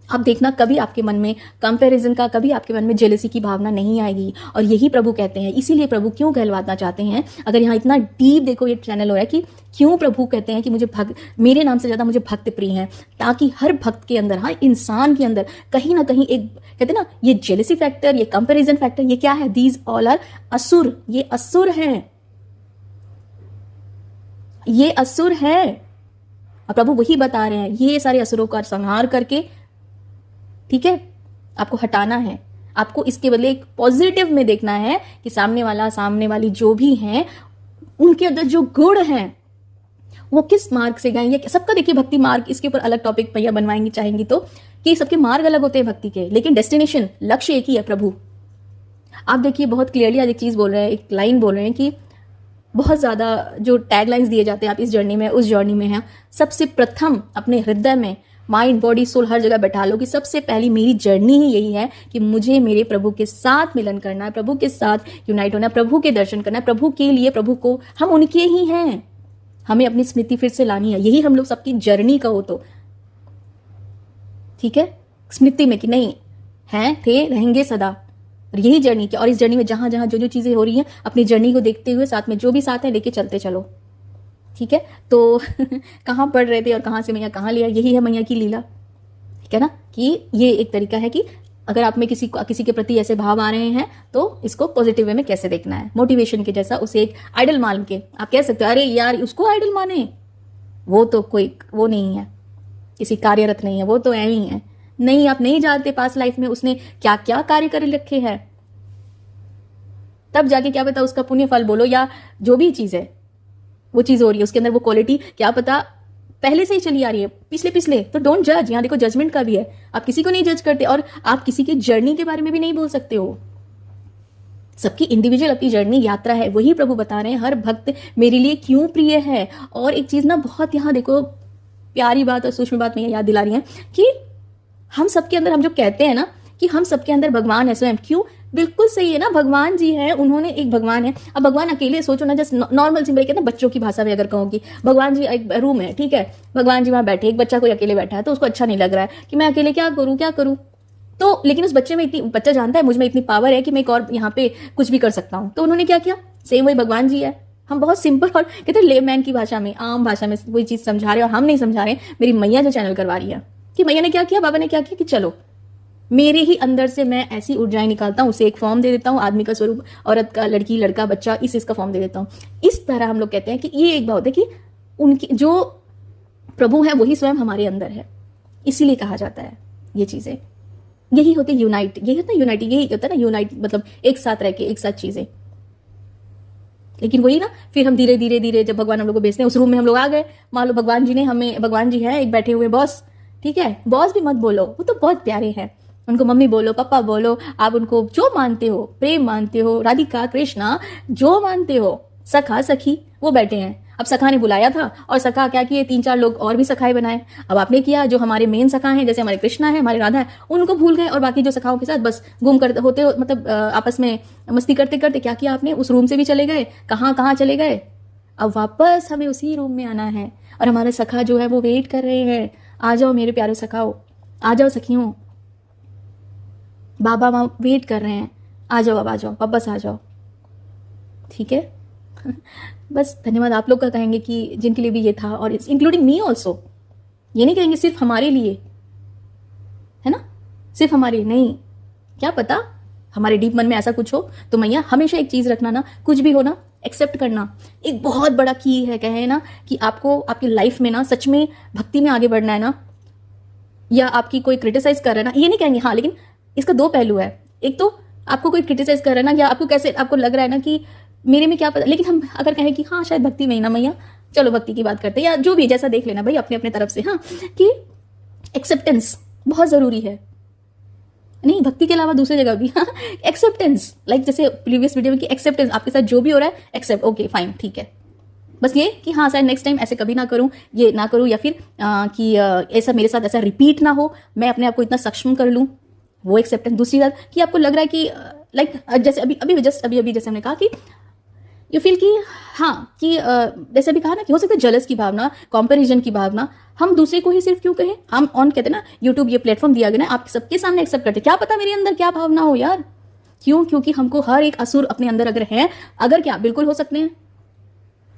आप देखना कभी आपके मन में कंपैरिजन का, कभी आपके मन में जेलसी की भावना नहीं आएगी। और यही प्रभु कहते हैं, इसीलिए प्रभु क्यों कहलवाना चाहते हैं, अगर यहाँ इतना डीप देखो ये चैनल हो रहा है कि क्यों प्रभु कहते हैं कि मुझे मेरे नाम से ज़्यादा मुझे भक्त प्रिय हैं, ताकि हर भक्त के अंदर, हाँ इंसान के अंदर कहीं ना कहीं एक, कहते हैं ना, ये जेलसी फैक्टर, ये कंपेरिजन फैक्टर, ये क्या है, दीज ऑल आर असुर, ये असुर हैं, ये असुर है। और प्रभु वही बता रहे हैं, ये सारे असुरों का संहार करके, ठीक है, आपको हटाना है। आपको इसके बदले एक पॉजिटिव में देखना है कि सामने वाला, सामने वाली जो भी हैं, उनके अंदर जो गुण हैं वो किस मार्ग से गए। ये सबका देखिए भक्ति मार्ग, इसके ऊपर अलग टॉपिक भैया बनवाएंगे चाहेंगी तो, कि सबके मार्ग अलग होते हैं भक्ति के, लेकिन डेस्टिनेशन, लक्ष्य एक ही है, प्रभु। आप देखिए बहुत क्लियरली आज एक चीज बोल रहे हैं, एक लाइन बोल रहे हैं कि बहुत ज्यादा जो टैग लाइन्स दिए जाते हैं, आप इस जर्नी में, उस जर्नी में हैं, सबसे प्रथम अपने हृदय में, माइंड, बॉडी, सोल हर जगह बैठा लो कि सबसे पहली मेरी जर्नी ही यही है कि मुझे मेरे प्रभु के साथ मिलन करना है, प्रभु के साथ यूनाइट होना है, प्रभु के दर्शन करना है, प्रभु के लिए, प्रभु को, हम उनके ही हैं, हमें अपनी स्मृति फिर से लानी है। यही हम लोग सबकी जर्नी का हो तो, ठीक है, स्मृति में कि नहीं हैं, थे, रहेंगे सदा। और यही जर्नी की, और इस जर्नी में जहां जहां जो जो चीजें हो रही हैं, अपनी जर्नी को देखते हुए साथ में जो भी साथ है लेके चलते चलो, ठीक है। तो कहाँ पढ़ रहे थे और कहाँ से मैया कहाँ लिया, यही है मैया की लीला, ठीक है ना, कि ये एक तरीका है कि अगर आप में किसी के प्रति ऐसे भाव आ रहे हैं तो इसको पॉजिटिव वे में कैसे देखना है, मोटिवेशन के जैसा, उसे एक आइडल मान के आप कह सकते हो, अरे यार उसको आइडल माने, वो तो कोई वो नहीं है, किसी कार्यरत नहीं है, वो तो ऐ ही है। नहीं, आप नहीं जानते पास लाइफ में उसने क्या क्या कार्य कर रखे हैं, तब जाके क्या पता उसका पुण्य फल बोलो या जो भी चीज है वो चीज हो रही है, उसके अंदर वो क्वालिटी क्या पता पहले से ही चली आ रही है, पिछले। तो डोंट जज, यहाँ देखो जजमेंट का भी है, आप किसी को नहीं जज करते, और आप किसी की जर्नी के बारे में भी नहीं बोल सकते हो। सबकी इंडिविजुअल अपनी जर्नी, यात्रा है, वही प्रभु बता रहे हैं, हर भक्त मेरे लिए क्यों प्रिय है। और एक चीज ना बहुत यहाँ देखो प्यारी बात और सूक्ष्म बात मुझे याद दिला रही है कि हम सबके अंदर, हम जो कहते हैं ना कि हम सबके अंदर भगवान है स्वयं, क्यों, बिल्कुल सही है ना, भगवान जी है, उन्होंने एक भगवान है। अब भगवान अकेले सोचो ना, जस्ट नॉर्मल सिंपल कहते हैं बच्चों की भाषा में अगर कहूँगी, भगवान जी एक रूम है, ठीक है, भगवान जी वहां बैठे, एक बच्चा कोई अकेले बैठा है तो उसको अच्छा नहीं लग रहा है कि मैं अकेले क्या करूँ, तो लेकिन उस बच्चे में बच्चा जानता है मुझ में इतनी पावर है कि मैं एक और यहाँ पे कुछ भी कर सकता हूँ, तो उन्होंने क्या किया, सेम वही भगवान जी है। हम बहुत सिंपल और कहते हैं लेमैन की भाषा में, आम भाषा में वही चीज समझा रहे हैं, और हम नहीं समझा रहे, मेरी मैया जो चैनल करवा रही है कि मैया ने क्या किया, बाबा ने क्या किया कि चलो मेरे ही अंदर से मैं ऐसी ऊर्जाएं निकालता हूँ, उसे एक फॉर्म दे देता हूँ, आदमी का स्वरूप, औरत का, लड़की, लड़का, बच्चा, इसका फॉर्म दे देता हूँ। इस तरह हम लोग कहते हैं कि ये एक बात है कि उनकी जो प्रभु है वही स्वयं हमारे अंदर है, इसीलिए कहा जाता है ये चीजें, यही होती है यूनाइट, यही होता है यूनाइट, यही होता है ना यूनाइट, मतलब एक साथ रह के एक साथ चीजें। लेकिन वही ना, फिर हम धीरे धीरे जब भगवान हम लोग को भेजते हैं, उस रूम में हम लोग आ गए, मान लो भगवान जी ने हमें, भगवान जी है एक बैठे हुए बॉस, ठीक है, बॉस भी मत बोलो, वो तो बहुत प्यारे हैं, उनको मम्मी बोलो, पापा बोलो, आप उनको जो मानते हो, प्रेम मानते हो, राधिका, कृष्णा, जो मानते हो, सखा, सखी, वो बैठे हैं। अब सखा ने बुलाया था और सखा क्या किए, 3-4 लोग और भी सखाए बनाए। अब आपने किया, जो हमारे मेन सखा हैं, जैसे हमारे कृष्णा है, हमारे राधा है, उनको भूल गए और बाकी जो सखाओं के साथ बस घूम करते होते, मतलब आपस में मस्ती करते करते क्या किया आपने, उस रूम से भी चले गए, कहाँ चले गए। अब वापस हमें उसी रूम में आना है और हमारे सखा जो है वो वेट कर रहे हैं, आ जाओ मेरे प्यारे सखाओ, आ जाओ सखियों, बाबा माँ वेट कर रहे हैं, आ जाओ, अब आ जाओ, वापस आ जाओ, ठीक है। बस धन्यवाद आप लोग का कहेंगे कि जिनके लिए भी ये था, और इंक्लूडिंग मी ऑल्सो, ये नहीं कहेंगे सिर्फ हमारे लिए, है ना, सिर्फ हमारे नहीं, क्या पता हमारे डीप मन में ऐसा कुछ हो। तो मैया हमेशा एक चीज रखना ना, कुछ भी हो ना, एक्सेप्ट करना एक बहुत बड़ा की है, कहे ना कि आपको आपकी लाइफ में ना सच में भक्ति में आगे बढ़ना है ना, या आपकी कोई क्रिटिसाइज कर रहा है ना, ये नहीं कहेंगे, हाँ लेकिन इसका 2 पहलू है। एक तो आपको कोई क्रिटिसाइज कर रहा है ना, या आपको कैसे, आपको लग रहा है ना कि मेरे में क्या पता, लेकिन हम अगर कहें कि हाँ शायद भक्ति में ही ना मैया, चलो भक्ति की बात करते हैं, या जो भी जैसा देख लेना भाई अपने अपने तरफ से, हाँ, कि एक्सेप्टेंस बहुत जरूरी है, नहीं भक्ति के अलावा दूसरी जगह भी, हाँ एक्सेप्टेंस, लाइक जैसे प्रीवियस वीडियो में कि एक्सेप्टेंस, आपके साथ जो भी हो रहा है एक्सेप्ट, ओके फाइन, ठीक है, बस ये कि हाँ शायद नेक्स्ट टाइम ऐसे कभी ना करूं, ये ना करूं, या फिर कि ऐसा मेरे साथ ऐसा रिपीट ना हो, मैं अपने आप को इतना सक्षम कर लूं, वो एक्सेप्टेंस। दूसरी बात कि आपको लग रहा है कि लाइक जैसे अभी जैसे हमने कहा कि यू फील कि हाँ कि जैसे भी कहा ना कि हो सकता है जलस की भावना, कंपैरिजन की भावना, हम दूसरे को ही सिर्फ क्यों कहें, हम ऑन कहते हैं ना यूट्यूब ये प्लेटफॉर्म दिया गया ना, आप सबके सामने एक्सेप्ट करते, क्या पता मेरे अंदर क्या भावना हो यार, क्यों, क्योंकि हमको हर एक असुर अपने अंदर अगर है, अगर क्या बिल्कुल हो सकते हैं,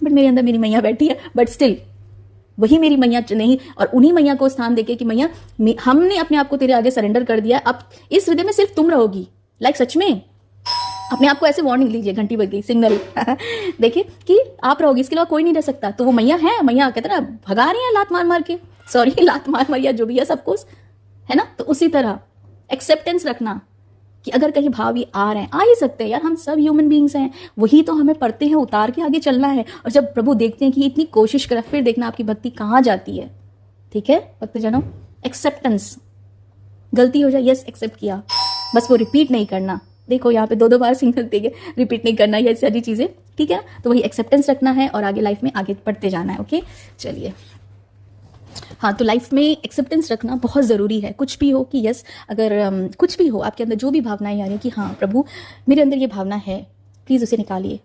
बट मेरे अंदर मेरी मैया बैठी है, बट स्टिल वही मेरी मैया नहीं, और उन्हीं मैया को स्थान देके कि मैया हमने अपने आप को तेरे आगे सरेंडर कर दिया, अब इस हृदय में सिर्फ तुम रहोगी। लाइक सच में अपने आप को ऐसे वार्निंग लीजिए, घंटी बज गई, सिग्नल देखिए कि आप रहोगी, इसके अलावा कोई नहीं रह सकता। तो वो मैया है, मैया कहते ना भगा रही है लात मार मार के, सॉरी लात मार मार या जो भी है सब कुछ है ना। तो उसी तरह एक्सेप्टेंस रखना कि अगर कहीं भाव ये आ रहे हैं, आ ही सकते हैं यार, हम सब ह्यूमन बींग्स हैं, वही तो हमें पढ़ते हैं, उतार के आगे चलना है। और जब प्रभु देखते हैं कि इतनी कोशिश कर, फिर देखना आपकी भक्ति कहाँ जाती है। ठीक है भक्तजनों, एक्सेप्टेंस, गलती हो जाए यस एक्सेप्ट किया, बस वो रिपीट नहीं करना। देखो यहाँ पे दो बार सिग्नल देंगे, रिपीट नहीं करना, ये सारी चीजें, ठीक है। तो वही एक्सेप्टेंस रखना है और आगे लाइफ में आगे बढ़ते जाना है। ओके चलिए, हाँ तो लाइफ में एक्सेप्टेंस रखना बहुत ज़रूरी है, कुछ भी हो कि यस, अगर कुछ भी हो आपके अंदर जो भी भावनाएं आ रही कि हाँ प्रभु मेरे अंदर ये भावना है, प्लीज़ उसे निकालिए,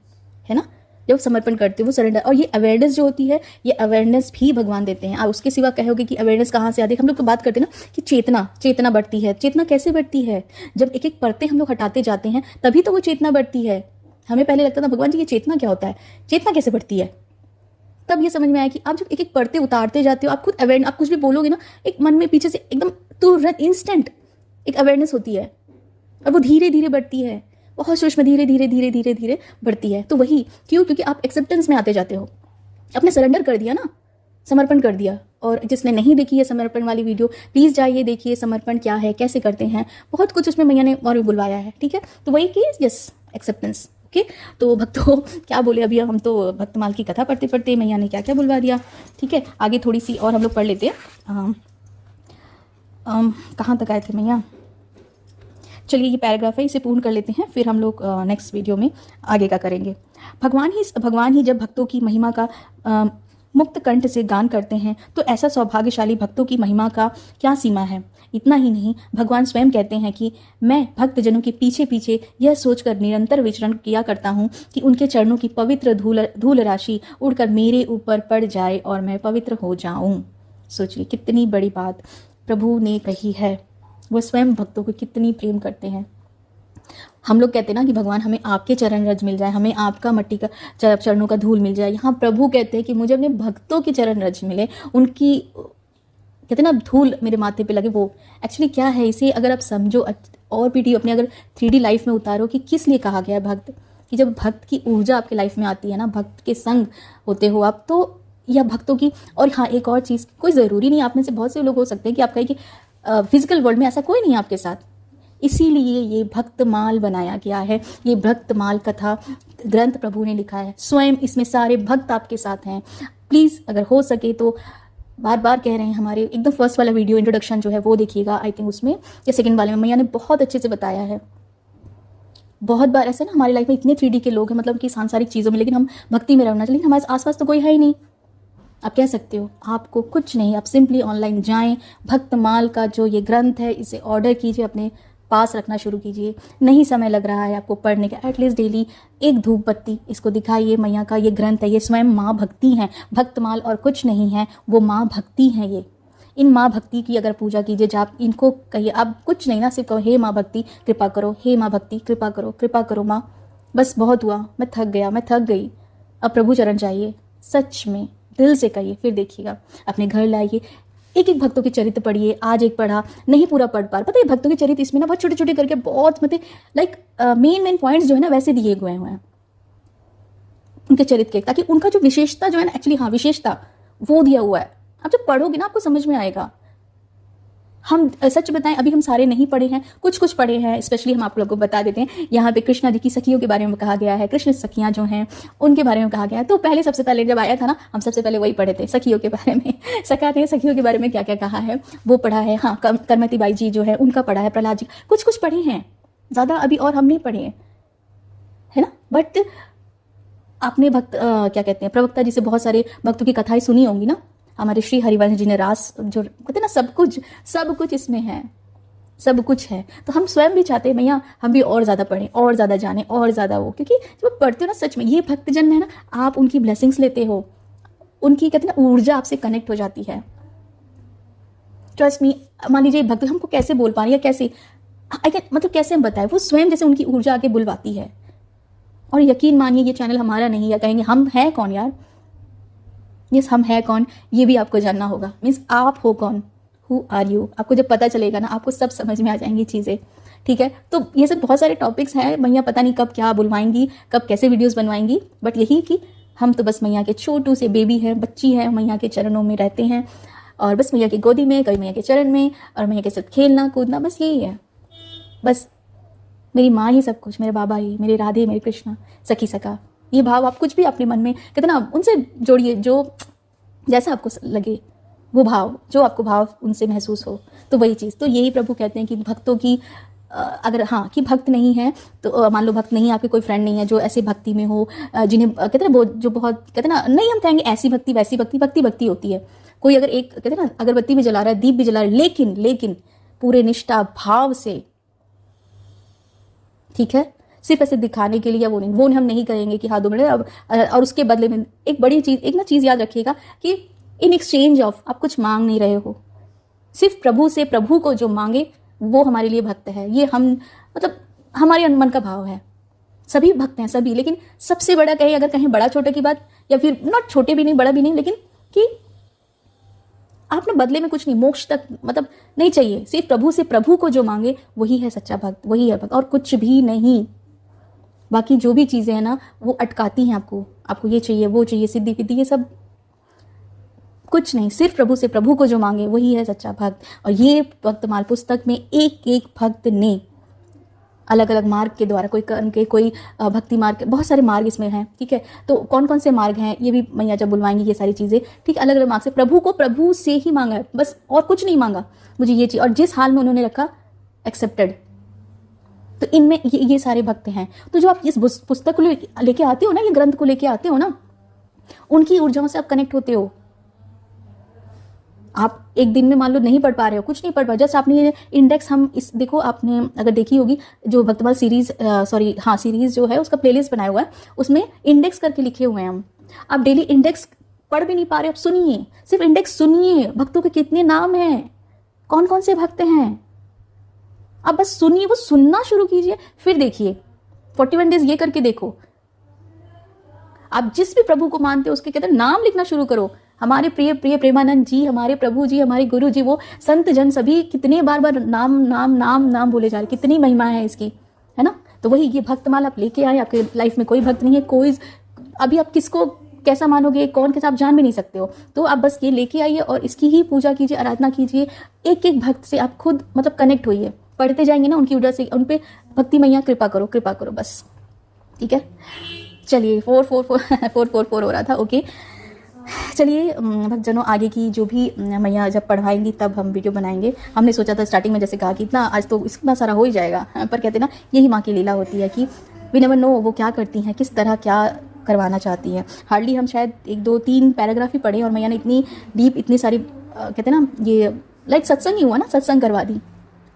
है ना। जब समर्पण करते हो वो सरेंडर, और ये अवेयरनेस जो होती है, ये अवेयरनेस भी भगवान देते हैं। आप उसके सिवा कहोगे कि अवेयरनेस कहाँ से आती है, हम लोग तो बात करते हैं ना कि चेतना बढ़ती है। चेतना कैसे बढ़ती है, जब एक एक परतें हम लोग हटाते जाते हैं तभी तो वो चेतना बढ़ती है। हमें पहले लगता था भगवान जी ये चेतना क्या होता है, चेतना कैसे बढ़ती है, तब ये समझ में आया कि आप जब एक एक पढ़ते उतारते जाते हो, आप खुद अवेयर, आप कुछ भी बोलोगे ना, एक मन में पीछे से एकदम तुरंत इंस्टेंट एक अवेयरनेस होती है, और वो धीरे धीरे बढ़ती है, बहुत सूक्ष्म, धीरे धीरे धीरे धीरे धीरे बढ़ती है। तो वही क्यों, क्योंकि आप एक्सेप्टेंस में आते जाते हो, आपने सरेंडर कर दिया ना, समर्पण कर दिया। और जिसने नहीं देखी है समर्पण वाली वीडियो, प्लीज़ जाइए देखिए, समर्पण क्या है, कैसे करते हैं, बहुत कुछ उसमें मैया ने और भी बुलवाया है। ठीक है, तो वही कि यस एक्सेप्टेंस। ओके तो भक्तों क्या बोले, अभी हम तो भक्तमाल की कथा पढ़ते पढ़ते मैया ने क्या क्या बुलवा दिया। ठीक है, आगे थोड़ी सी और हम लोग पढ़ लेते हैं। कहाँ तक आए थे मैया, चलिए ये पैराग्राफ है, इसे पूर्ण कर लेते हैं, फिर हम लोग नेक्स्ट वीडियो में आगे का करेंगे। भगवान ही जब भक्तों की महिमा का मुक्त कंठ से गान करते हैं तो ऐसा सौभाग्यशाली भक्तों की महिमा का क्या सीमा है। इतना ही नहीं, भगवान स्वयं कहते हैं कि मैं भक्तजनों के पीछे पीछे यह सोचकर निरंतर विचरण किया करता हूँ कि उनके चरणों की पवित्र धूल राशि उड़कर मेरे ऊपर पड़ जाए और मैं पवित्र हो जाऊँ। सोचिए कितनी बड़ी बात प्रभु ने कही है, वो स्वयं भक्तों को कितनी प्रेम करते हैं। हम लोग कहते हैं ना कि भगवान हमें आपके चरण रज मिल जाए, हमें आपका मट्टी का चरणों का धूल मिल जाए। यहाँ प्रभु कहते हैं कि मुझे अपने भक्तों के चरण रज मिले, उनकी कहते हैं ना धूल मेरे माथे पे लगे। वो एक्चुअली क्या है, इसे अगर आप समझो और भी अपने अगर 3D लाइफ में उतारो कि किस लिए कहा गया है भक्त, कि जब भक्त की ऊर्जा आपके लाइफ में आती है ना, भक्त के संग होते हो आप, तो यह भक्तों की। और हाँ एक और चीज़, कोई ज़रूरी नहीं, आप में से बहुत से लोग हो सकते हैं कि आप कहें कि फिजिकल वर्ल्ड में ऐसा कोई नहीं है आपके साथ, इसीलिए ये भक्तमाल बनाया गया है। ये भक्तमाल कथा ग्रंथ प्रभु ने लिखा है, स्वयं इसमें सारे भक्त आपके साथ हैं। प्लीज़ अगर हो सके तो बार बार कह रहे हैं, हमारे एकदम फर्स्ट वाला वीडियो इंट्रोडक्शन जो है वो देखिएगा, आई थिंक उसमें या सेकंड वाले में मैया ने बहुत अच्छे से बताया है। बहुत बार ऐसा ना हमारी लाइफ में इतने 3D के लोग हैं, मतलब कि सांसारिक चीज़ों में, लेकिन हम भक्ति में रहना चाहिए, लेकिन हमारे आसपास तो कोई है ही नहीं। आप कह सकते हो आपको कुछ नहीं, आप सिंपली ऑनलाइन जाएं, भक्तमाल का जो ये ग्रंथ है इसे ऑर्डर कीजिए, अपने पास रखना शुरू कीजिए। नहीं समय लग रहा है आपको पढ़ने का, एटलीस्ट डेली एक धूप बत्ती इसको दिखाइए। मैया का ये ग्रंथ है, ये स्वयं माँ भक्ति हैं, भक्तमाल और कुछ नहीं है, वो माँ भक्ति हैं। ये इन माँ भक्ति की अगर पूजा कीजिए, जब आप इनको कहिए, आप कुछ नहीं ना, सिर्फ कहो हे माँ भक्ति कृपा करो, हे माँ भक्ति कृपा करो माँ, बस बहुत हुआ, मैं थक गया, मैं थक गई, अब प्रभु चरण चाहिए, सच में दिल से कहिए। फिर देखिएगा अपने घर लाइए, एक एक भक्तों के चरित्र पढ़िए। आज एक पढ़ा, नहीं पूरा पढ़ पा, पता है भक्तों के चरित्र इसमें ना बहुत छोटे छोटे करके बहुत मतलब लाइक मेन पॉइंट्स जो है ना वैसे दिए हुए हैं उनके चरित्र के, ताकि उनका जो विशेषता जो है ना, एक्चुअली हाँ विशेषता वो दिया हुआ है। आप जब पढ़ोगे ना आपको समझ में आएगा। हम सच बताएं, अभी हम सारे नहीं पढ़े हैं, कुछ कुछ पढ़े हैं, स्पेशली हम आप लोगों को बता देते हैं। यहाँ पे कृष्णा जी की सखियों के बारे में कहा गया है, कृष्ण सखियाँ जो हैं उनके बारे में कहा गया है। तो पहले सबसे पहले जब आया था ना, हम सबसे पहले वही पढ़े थे, सखियों के बारे में। सखियों के बारे में क्या क्या कहा है वो पढ़ा है। हाँ करमती बाई जी जो है उनका पढ़ा है, प्रहलाद जी कुछ कुछ पढ़े हैं, ज़्यादा अभी और हम नहीं पढ़े हैं, है ना। बट आपने क्या कहते हैं प्रवक्ता जी से बहुत सारे भक्तों की कथाएं सुनी होंगी ना, हमारे श्री हरिवंश जी ने रास जो कहते हैं ना, सब कुछ इसमें है, सब कुछ है। तो हम स्वयं भी चाहते हैं मैया हम भी और ज़्यादा पढ़ें, और ज़्यादा जानें, और ज़्यादा वो, क्योंकि जब आप पढ़ते हो ना सच में ये भक्तजन है ना, आप उनकी ब्लेसिंग्स लेते हो, उनकी कहते हैं ना ऊर्जा आपसे कनेक्ट हो जाती है। ट्रस्ट मी, मान लीजिए भक्त हमको कैसे बोल पा रही है, कैसे मतलब कैसे हम बताएं, वो स्वयं जैसे उनकी ऊर्जा आके बुलवाती है। और यकीन मानिए ये चैनल हमारा नहीं है, कहेंगे हम हैं कौन यार, यस हम हैं कौन, ये भी आपको जानना होगा। मीन्स आप हो कौन, हु आर यू, आपको जब पता चलेगा ना आपको सब समझ में आ जाएंगी चीज़ें, ठीक है। तो ये सब बहुत सारे टॉपिक्स हैं, मैया पता नहीं कब क्या बुलवाएंगी, कब कैसे वीडियोस बनवाएंगी, बट यही कि हम तो बस मैया के छोटू से बेबी हैं, बच्ची हैं, मैया के चरणों में रहते हैं और बस मैया की गोदी में, कभी मैया के चरण में, और मैया के साथ खेलना कूदना, बस यही है। बस मेरी माँ ही सब कुछ, मेरे बाबा ही, मेरे राधे, मेरे कृष्णा, सखी सखा, ये भाव आप कुछ भी अपने मन में कहते ना उनसे जोड़िए, जो जैसा आपको लगे वो भाव, जो आपको भाव उनसे महसूस हो, तो वही चीज़। तो यही प्रभु कहते हैं कि भक्तों की अगर हाँ कि भक्त नहीं है तो मान लो भक्त नहीं है, आपके कोई फ्रेंड नहीं है जो ऐसे भक्ति में हो, जिन्हें कहते हैं ना जो बहुत कहते हैं ना, नहीं हम कहेंगे ऐसी भक्ति वैसी भक्ति, भक्ति भक्ति होती है। कोई अगर एक कहते हैं ना अगरबत्ती भी जला रहा है, दीप भी जला रहा है, लेकिन पूरे निष्ठा भाव से, ठीक है, सिर्फ ऐसे दिखाने के लिए वो नहीं हम नहीं करेंगे कि हाँ 2 मिनट अब, और उसके बदले में एक बड़ी चीज़, एक ना चीज़ याद रखिएगा कि इन एक्सचेंज ऑफ आप कुछ मांग नहीं रहे हो, सिर्फ प्रभु से प्रभु को जो मांगे वो हमारे लिए भक्त है। ये हम मतलब हमारे मन का भाव है, सभी भक्त हैं सभी, लेकिन सबसे बड़ा कहें अगर कहें बड़ा छोटे की बात, या फिर नॉट छोटे भी नहीं बड़ा भी नहीं, लेकिन कि आपने बदले में कुछ नहीं, मोक्ष तक मतलब नहीं चाहिए, सिर्फ प्रभु से प्रभु को जो मांगे वही है सच्चा भक्त, वही है भक्त, और कुछ भी नहीं। बाकी जो भी चीज़ें हैं ना वो अटकाती हैं आपको ये चाहिए वो चाहिए, सिद्धि विद्धि, ये सब कुछ नहीं, सिर्फ प्रभु से प्रभु को जो मांगे वही है सच्चा भक्त। और ये भक्तमाल पुस्तक में एक एक भक्त ने अलग अलग मार्ग के द्वारा, कोई कर्म के, कोई भक्ति मार्ग, बहुत सारे मार्ग इसमें हैं, ठीक है। तो कौन कौन से मार्ग हैं ये भी मैया जब बुलवाएंगी ये सारी चीज़ें, ठीक, अलग अलग मार्ग से प्रभु को प्रभु से ही मांगा है, बस और कुछ नहीं मांगा, मुझे ये चीज़, और जिस हाल में उन्होंने रखा एक्सेप्टेड। तो इनमें ये सारे भक्त हैं। तो जो आप इस पुस्तक को लेके आते हो ना, ये ग्रंथ को लेके आते हो ना, उनकी ऊर्जाओं से आप कनेक्ट होते हो। आप एक दिन में मान लो नहीं पढ़ पा रहे हो, कुछ नहीं पढ़ पा, जस्ट आपने ये इंडेक्स, हम इस देखो आपने अगर देखी होगी जो भक्तमाल सीरीज सीरीज जो है उसका प्लेलिस्ट बनाया हुआ है, उसमें इंडेक्स करके लिखे हुए हैं हम। आप डेली इंडेक्स पढ़ भी नहीं पा रहे, आप सुनिए, सिर्फ इंडेक्स सुनिए, भक्तों के कितने नाम हैं, कौन कौन से भक्त हैं, आप बस सुनिए, वो सुनना शुरू कीजिए, फिर देखिए 41 डेज ये करके देखो। आप जिस भी प्रभु को मानते हो उसके कहते हैं नाम लिखना शुरू करो। हमारे प्रिय प्रिय प्रेमानंद जी, हमारे प्रभु जी, हमारे गुरु जी, वो संत जन सभी कितने बार नाम नाम नाम नाम बोले जा रहे, कितनी महिमा है इसकी, है ना। तो वही ये भक्तमाल आप लेके आए, आपके लाइफ में कोई भक्त नहीं है, कोई अभी आप किसको कैसा मानोगे, कौन कैसा आप जान भी नहीं सकते हो, तो आप बस ये लेके आइए और इसकी ही पूजा कीजिए, आराधना कीजिए, एक एक भक्त से आप खुद मतलब कनेक्ट होइए, पढ़ते जाएंगे ना उनकी वजह से, उन पे भक्ति मैया कृपा करो बस, ठीक है। चलिए 444 हो रहा था, ओके। चलिए भक्तजनों, आगे की जो भी मैया जब पढ़वाएंगी तब हम वीडियो बनाएंगे। हमने सोचा था स्टार्टिंग में जैसे कहा कि इतना आज तो इतना सारा हो ही जाएगा, पर कहते ना यही माँ की लीला होती है कि वी नेवर नो वो क्या करती हैं, किस तरह क्या करवाना चाहती हैं। हार्डली हम शायद 1 2 3 पैराग्राफ ही पढ़े और मैया ने इतनी डीप, इतनी सारी कहते ना ये लाइक सत्संग ही हुआ ना, सत्संग करवा दी,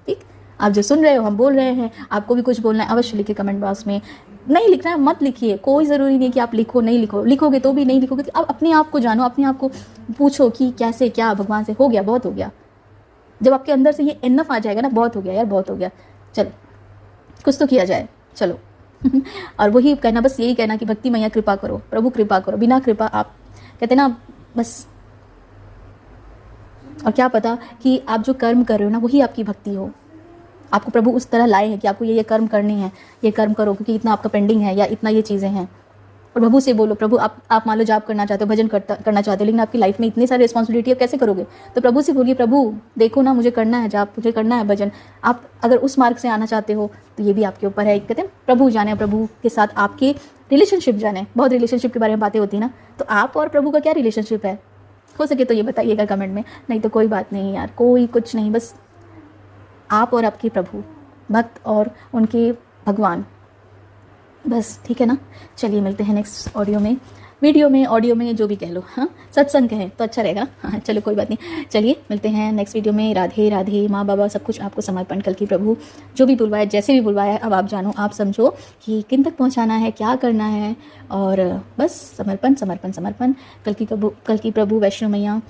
ठीक। आप जो सुन रहे हो हम बोल रहे हैं, आपको भी कुछ बोलना है अवश्य लिखिए कमेंट बॉक्स में। नहीं लिखना है मत लिखिए, कोई ज़रूरी नहीं कि आप लिखो, नहीं लिखो, लिखोगे तो भी नहीं लिखोगे तो आप अपने आप को जानो, अपने आप को पूछो कि कैसे क्या भगवान से हो गया, बहुत हो गया। जब आपके अंदर से ये इनफ आ जाएगा ना, बहुत हो गया यार, बहुत हो गया, चलो कुछ तो किया जाए, चलो और वही कहना, बस यही कहना कि भक्ति मैया कृपा करो, प्रभु कृपा करो, बिना कृपा आप कहते ना बस। और क्या पता कि आप जो कर्म कर रहे हो ना वही आपकी भक्ति हो, आपको प्रभु उस तरह लाए हैं कि आपको ये कर्म करने हैं, ये कर्म करो क्योंकि इतना आपका पेंडिंग है या इतना ये चीज़ें हैं। और प्रभु से बोलो, प्रभु आप मान लो जाप करना चाहते हो, भजन करना चाहते हो, लेकिन आपकी लाइफ में इतनी सारी रिस्पॉन्सिबिलिटी है, कैसे करोगे। तो प्रभु से बोलिए, प्रभु देखो ना मुझे करना है जाप, मुझे करना है भजन। आप अगर उस मार्ग से आना चाहते हो तो ये भी आपके ऊपर है। कहते हैं प्रभु जाने, प्रभु के साथ आपके रिलेशनशिप जाने, बहुत रिलेशनशिप के बारे में बातें होती है ना, तो आप और प्रभु का क्या रिलेशनशिप है, हो सके तो ये बताइएगा कमेंट में, नहीं तो कोई बात नहीं यार, कोई कुछ नहीं, बस आप और आपके प्रभु, भक्त और उनके भगवान, बस, ठीक है ना। चलिए मिलते हैं नेक्स्ट ऑडियो में। वीडियो में, ऑडियो में, जो भी कह लो, हाँ सत्संग कहें तो अच्छा रहेगा। हाँ चलो कोई बात नहीं, चलिए मिलते हैं नेक्स्ट वीडियो में। राधे राधे। माँ बाबा सब कुछ आपको समर्पण। कल की प्रभु जो भी बुलवाया, जैसे भी बुलवाया, अब आप जानो, आप समझो कि किन तक पहुँचाना है, क्या करना है, और बस समर्पण समर्पण समर्पण। कल की प्रभु वैष्णो मैया,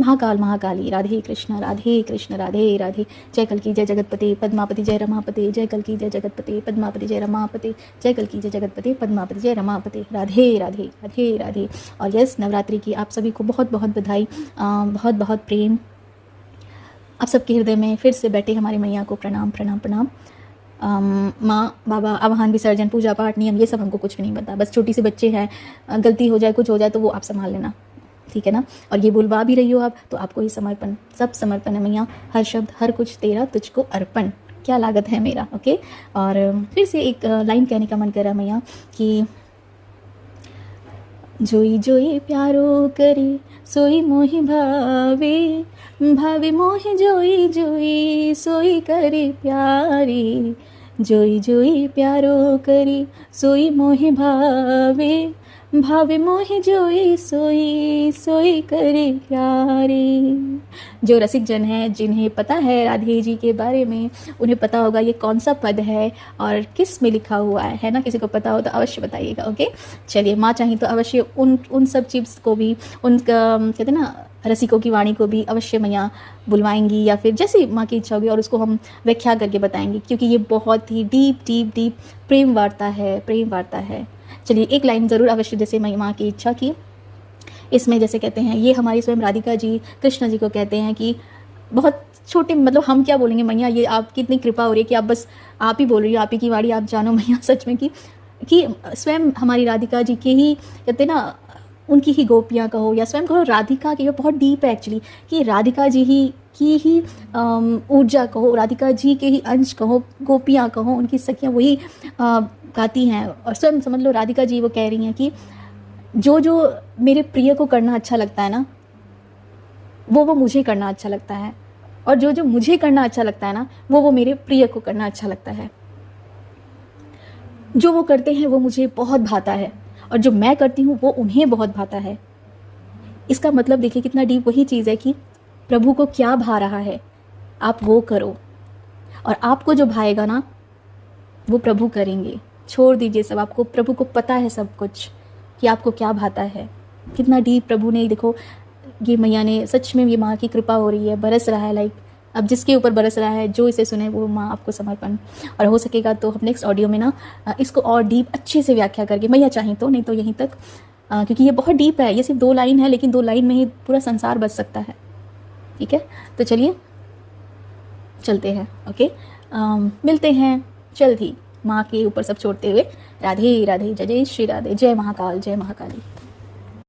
महाकाल महाकाली, राधे कृष्ण राधे राधे। जय कल की, जय जगतपति पद्मापति, जय रमापति। जय कल की, जय जगतपति पद्मापति, जय रमापति। जय कल की, जय जगतपति पद्मापति, जय रमापति। राधे राधे राधे राधे। और यस, नवरात्रि की आप सभी को बहुत बहुत बधाई, बहुत बहुत प्रेम। आप सबके हृदय में फिर से बैठे हमारी मैया को प्रणाम प्रणाम प्रणाम। माँ बाबा, आवाहन विसर्जन, पूजा पाठ, नियम, ये सब हमको कुछ भी नहीं पता। बस छोटी सी बच्चे हैं, गलती हो जाए, कुछ हो जाए तो वो आप संभाल लेना, ठीक है ना। और ये बुलवा भी रही हो आप, तो आपको ही समर्पण, सब समर्पण है मैया। हर शब्द, हर कुछ तेरा, तुझको अर्पण, क्या लागत है मेरा। ओके। और फिर से एक लाइन कहने का मन कर रहा मैया कि जोई जोई प्यारो करे सोई मोहि भावे, भावे मोहि जोई जोई सोई करे प्यारी। जोई जोई प्यारो करे सोई मोहि भावे, भावे मोहि जोई सोई सोई करे प्यारी। जो रसिक जन हैं, जिन्हें पता है राधे जी के बारे में, उन्हें पता होगा ये कौन सा पद है और किस में लिखा हुआ है ना। किसी को पता हो तो अवश्य बताइएगा। ओके, चलिए। माँ चाहिए तो अवश्य उन सब चीज़ को भी, उनका कहते हैं ना, रसिकों की वाणी को भी अवश्य मैया बुलवाएंगी, या फिर जैसी माँ की इच्छा होगी, और उसको हम व्याख्या करके बताएंगे, क्योंकि ये बहुत ही डीप डीप डीप प्रेम वार्ता है, प्रेम वार्ता है। चलिए एक लाइन ज़रूर अवश्य, जैसे माँ की इच्छा की। इसमें जैसे कहते हैं, ये हमारी स्वयं राधिका जी कृष्ण जी को कहते हैं कि बहुत छोटे, मतलब हम क्या बोलेंगे मैया, ये आपकी इतनी कृपा हो रही है कि आप बस आप ही बोल रही हो, आप ही की वाणी आप जानो मैया। सच में कि स्वयं हमारी राधिका जी के ही, कहते ना, उनकी ही गोपियाँ कहो या स्वयं कहो राधिका की, बहुत डीप है एक्चुअली, कि राधिका जी की ही ऊर्जा कहो, राधिका जी के ही अंश कहो, गोपियाँ कहो, उनकी सखियाँ वही गाती हैं। और स्वयं समझ लो राधिका जी वो कह रही हैं कि जो जो मेरे प्रिय को करना अच्छा लगता है ना, वो मुझे करना अच्छा लगता है, और जो जो मुझे करना अच्छा लगता है ना, वो मेरे प्रिय को करना अच्छा लगता है। जो वो करते हैं वो मुझे बहुत भाता है, और जो मैं करती हूँ वो उन्हें बहुत भाता है। इसका मतलब देखिए कितना डीप वही चीज़ है कि प्रभु को क्या भा रहा है, आप वो करो, और आपको जो भाएगा ना वो प्रभु करेंगे। छोड़ दीजिए सब, आपको प्रभु को पता है सब कुछ कि आपको क्या भाता है। कितना डीप प्रभु ने, देखो ये मैया ने, सच में ये माँ की कृपा हो रही है, बरस रहा है। लाइक अब जिसके ऊपर बरस रहा है, जो इसे सुने, वो माँ आपको समर्पण। और हो सकेगा तो हम नेक्स्ट ऑडियो में ना इसको और डीप अच्छे से व्याख्या करके, मैया चाहें तो, नहीं तो यहीं तक, क्योंकि ये बहुत डीप है। ये सिर्फ 2 लाइन है, लेकिन 2 लाइन में ही पूरा संसार बच सकता है। ठीक है, तो चलिए चलते हैं। ओके, मिलते हैं जल्द ही, माँ के ऊपर सब छोड़ते हुए। राधे राधे, जय जय श्री राधे। जय महाकाल, जय महाकाली।